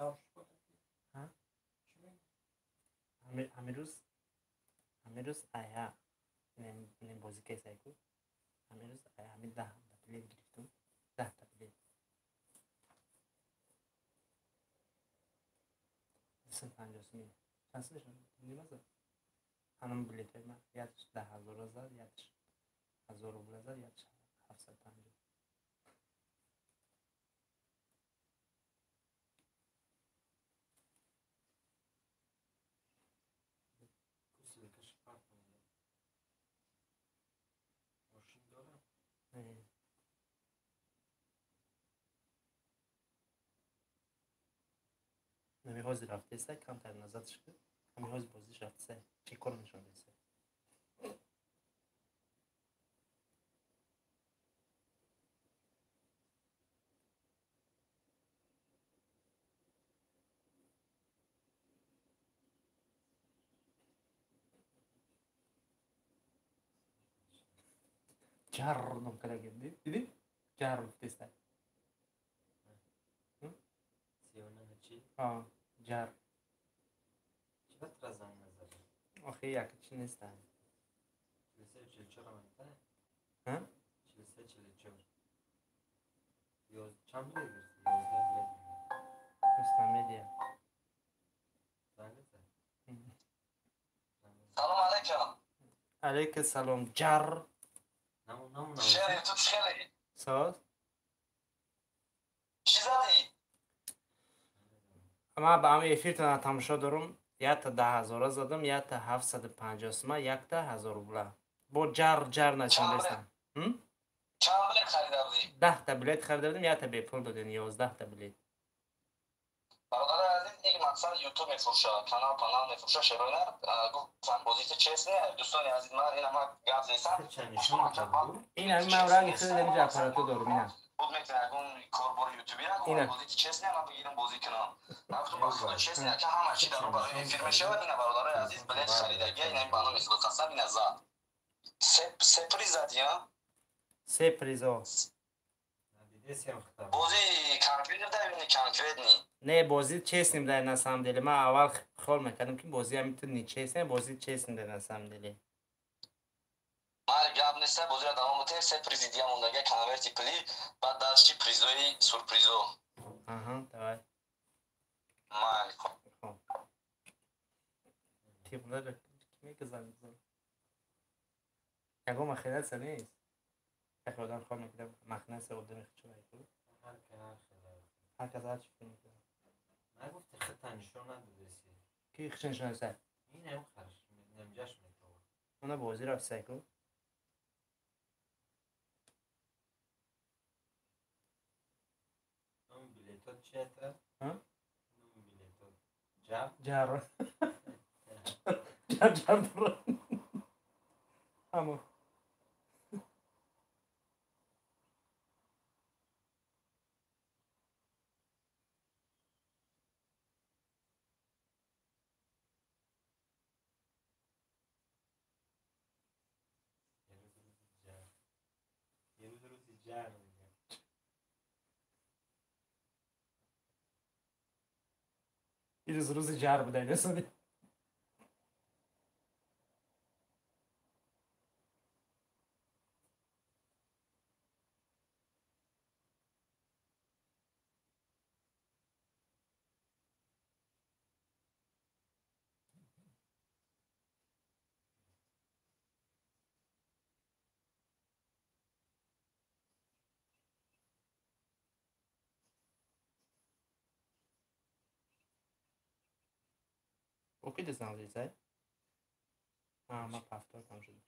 ها؟ همه روز آیا این بازی که سایکو همه روز آیا همه 10 تا پلیت گرفتم 10 تا پلیت سن 50 می چند نیمازه hanım biletime yatış daha zor azar yatış zor olacak yatış hafsa tanrı نمی حاضر رفته است کم تر نزد شد نمی حاضر بازیش رفته است چی کار نشون است jar non kala geldi dedi jar rafte است ها jar آخه یک چی نیست ها مستمدیه سلام علیکم. علیک سلام jar خیلی تو خیلی ساز چی زدی؟ اما با همه افیرتون تماشا دارم یک تا 10,000 زدم یک تا 750 سومه یک تا 1000 روبله با جر نشون رسیدم چند بلیت خریده بودی؟ 10 تا بلیت خریده بودم یک تا به پول دادن 11 تا بلیت برادر عزیز یک مقصد یوتیوب میفروشه کانال میفروشه شروینر گفتم بازیت چیست نه دوستان عزیز من این همه گپ زیستم این همین من رنگ خیلی اینجا اپاراتو دارم اینه بود میتونه اون کاربار یوتیوبی اینه. نگم بازیت چیست نه من بگیرم بازی کنم گفتم با خود چیست نه که همه چی در برای این فیلم شود این برادر عزیز بلیت خریدگی این همین برنامه میفروشه قسم این از سه پریز زدی ها سه پریزا بازی کنکرید بده کنکرید نی نه بازی چیست نیم در نسام دلی من اول خیال میکردم که بازی همیتون نی چیست نه بازی چیست نیم در نسام دلی من گپ نیست بازی را دوام بده سه پریز دیگه موندگی کنورتی پلی بعد داشتی پریزوی سورپریزو آها دوای مال تیمونه که زن یکو مخینه سنیست یک آدم خواهم میکنم مخینه سه قدام خیلی چرا ایکو هر کس هر چی فکر میکنم نگفتی خطا نشون ندادیسی کی خشن شنه سر این هم خرش نمجاش میتوه اونا بازی رفت سایکو اون بلیتات چیه تا؟ ها؟ اون بلیتات جب؟ جر جر برو همون یه روزی جر میگه این روز جر بوده این اصلا O que desenvolve, sabe? Ah, uma pasta, tam شده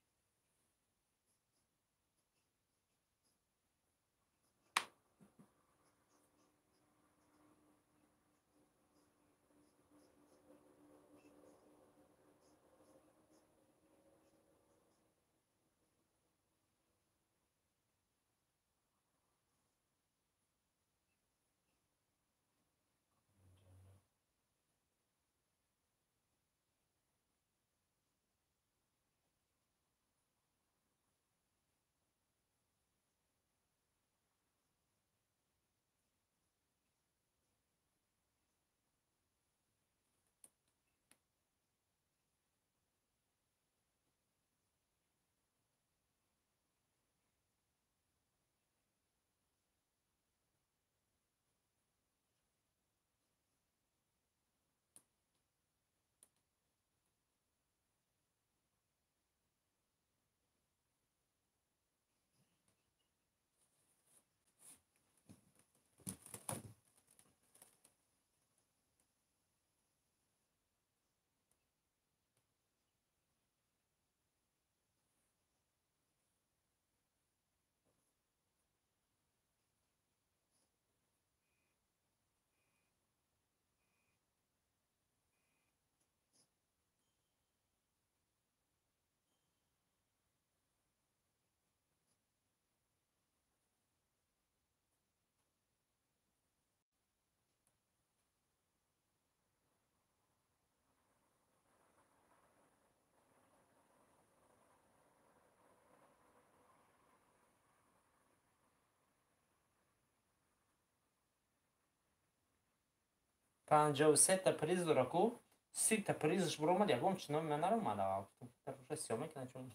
53 та приз дора ку 30 та призш буромад ягом чином мен наромада гуфтам тароша сиё мекунад чун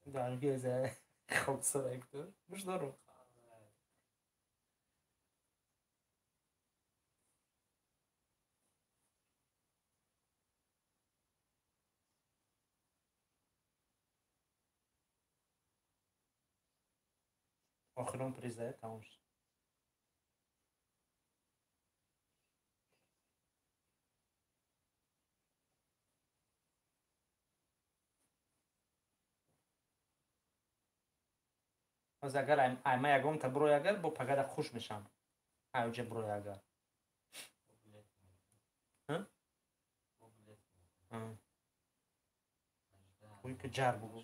дар геза хобсарактор муштаро охирон приза тамом шуд аз агар айма ягом та буро ягар бо пагада хуш мешам айҷа буро ягар ой ки ҷар бугу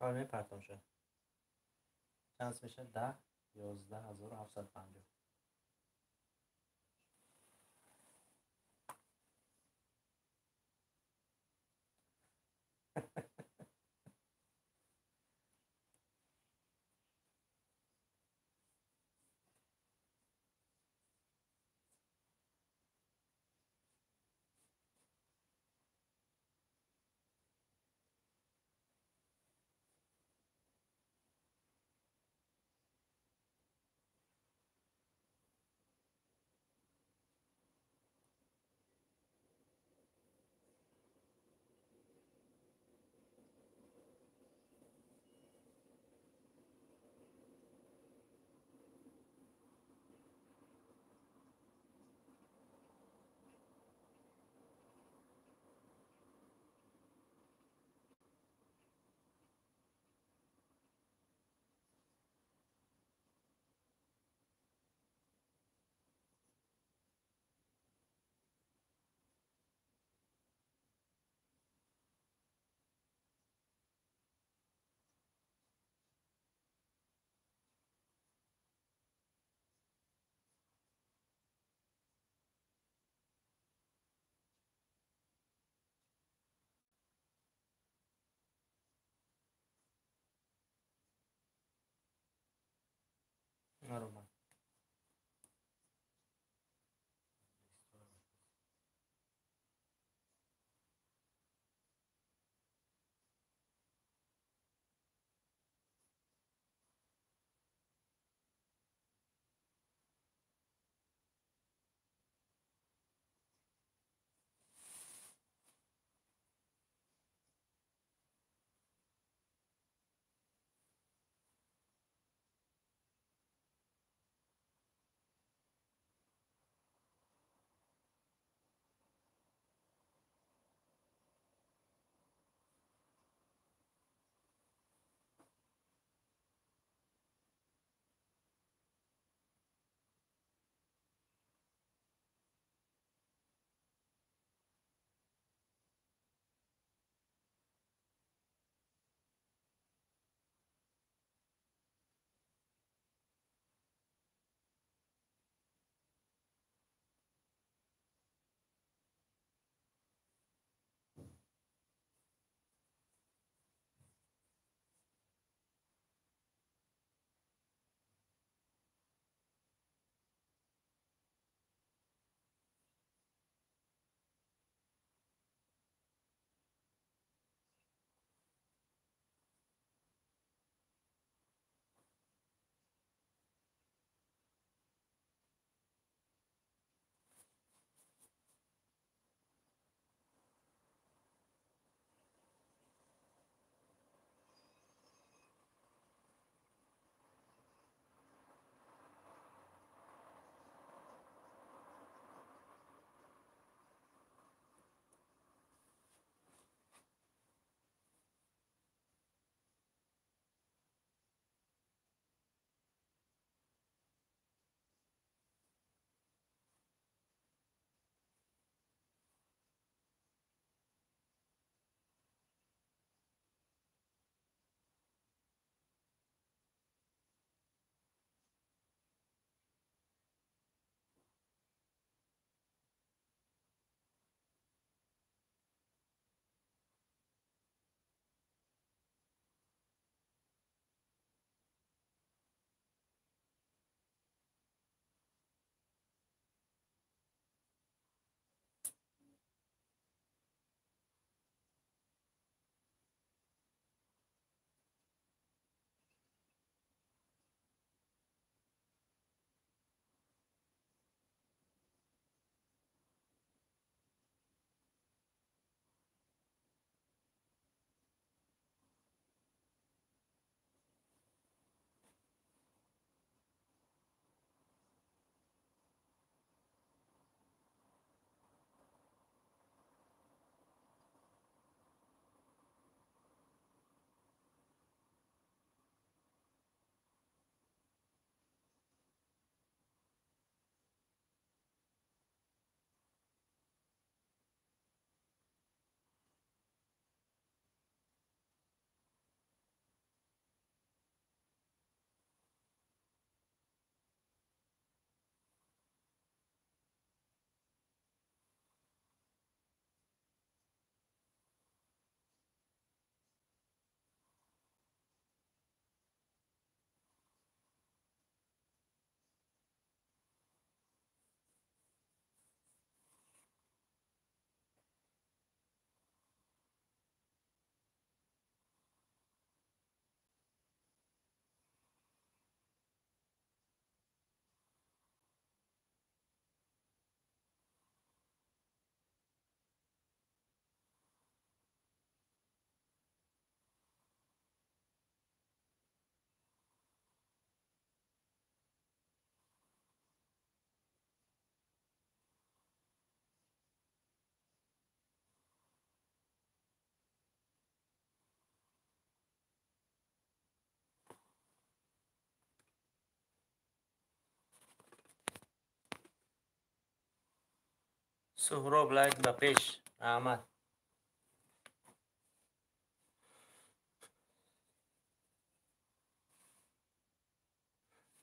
آره میپرتم شد چانس میشه 10 11750 سهراب لایک به پیش احمد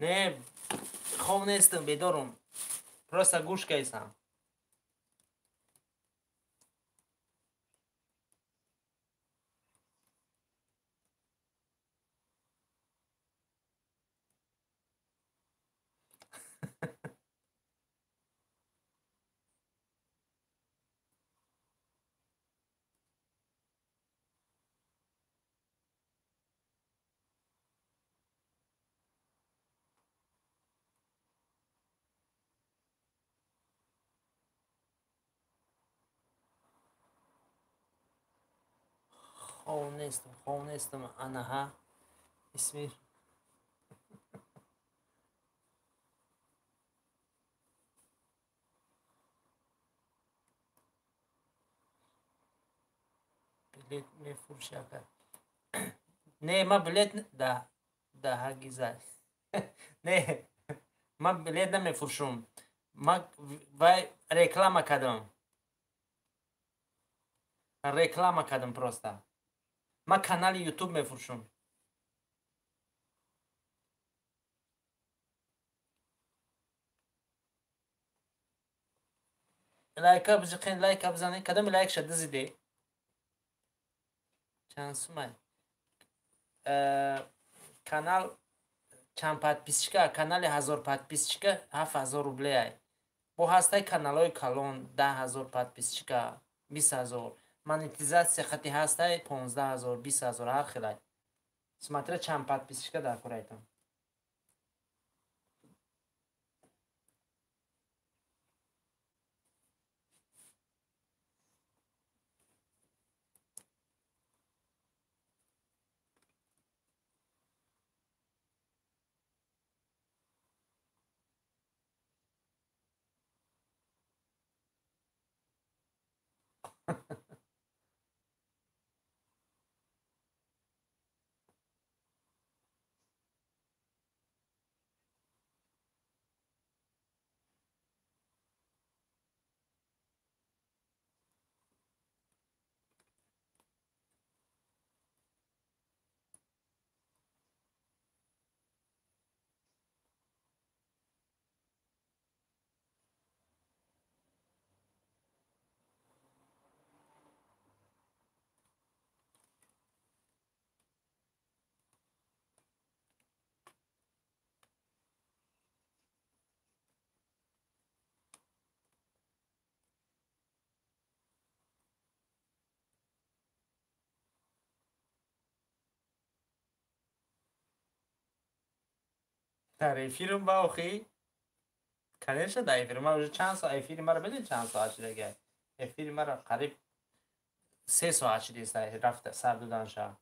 نه خواب نیستم بیدارم پرسته گوش کیسم خواب نیستم انها اسمی بلیت میفروشه اگر نه ما بلیت ده هرگیزه نه ما بلیت نمیفروشم ما وای реклама кардам просто ма канали ютуб мефурӯшам лайка бижиқин лайка бизанед кадоми лайк шад дизиде чанд сумай канал чанд подписчика канали 1000 подписчика 7000 рублеай бо ҳастаи каналҳои калон 10000 подписчика 20000 монетизация хати ҳастай 15000 20000 ҳар хелай смотря чанд подписчика дар кораитам дар эфирм ба охи конечно дар эфир ман уже чанд соат эфири маро бидин чанд соат шуда эфири маро қариб 3 соат шудист рафта сар доданша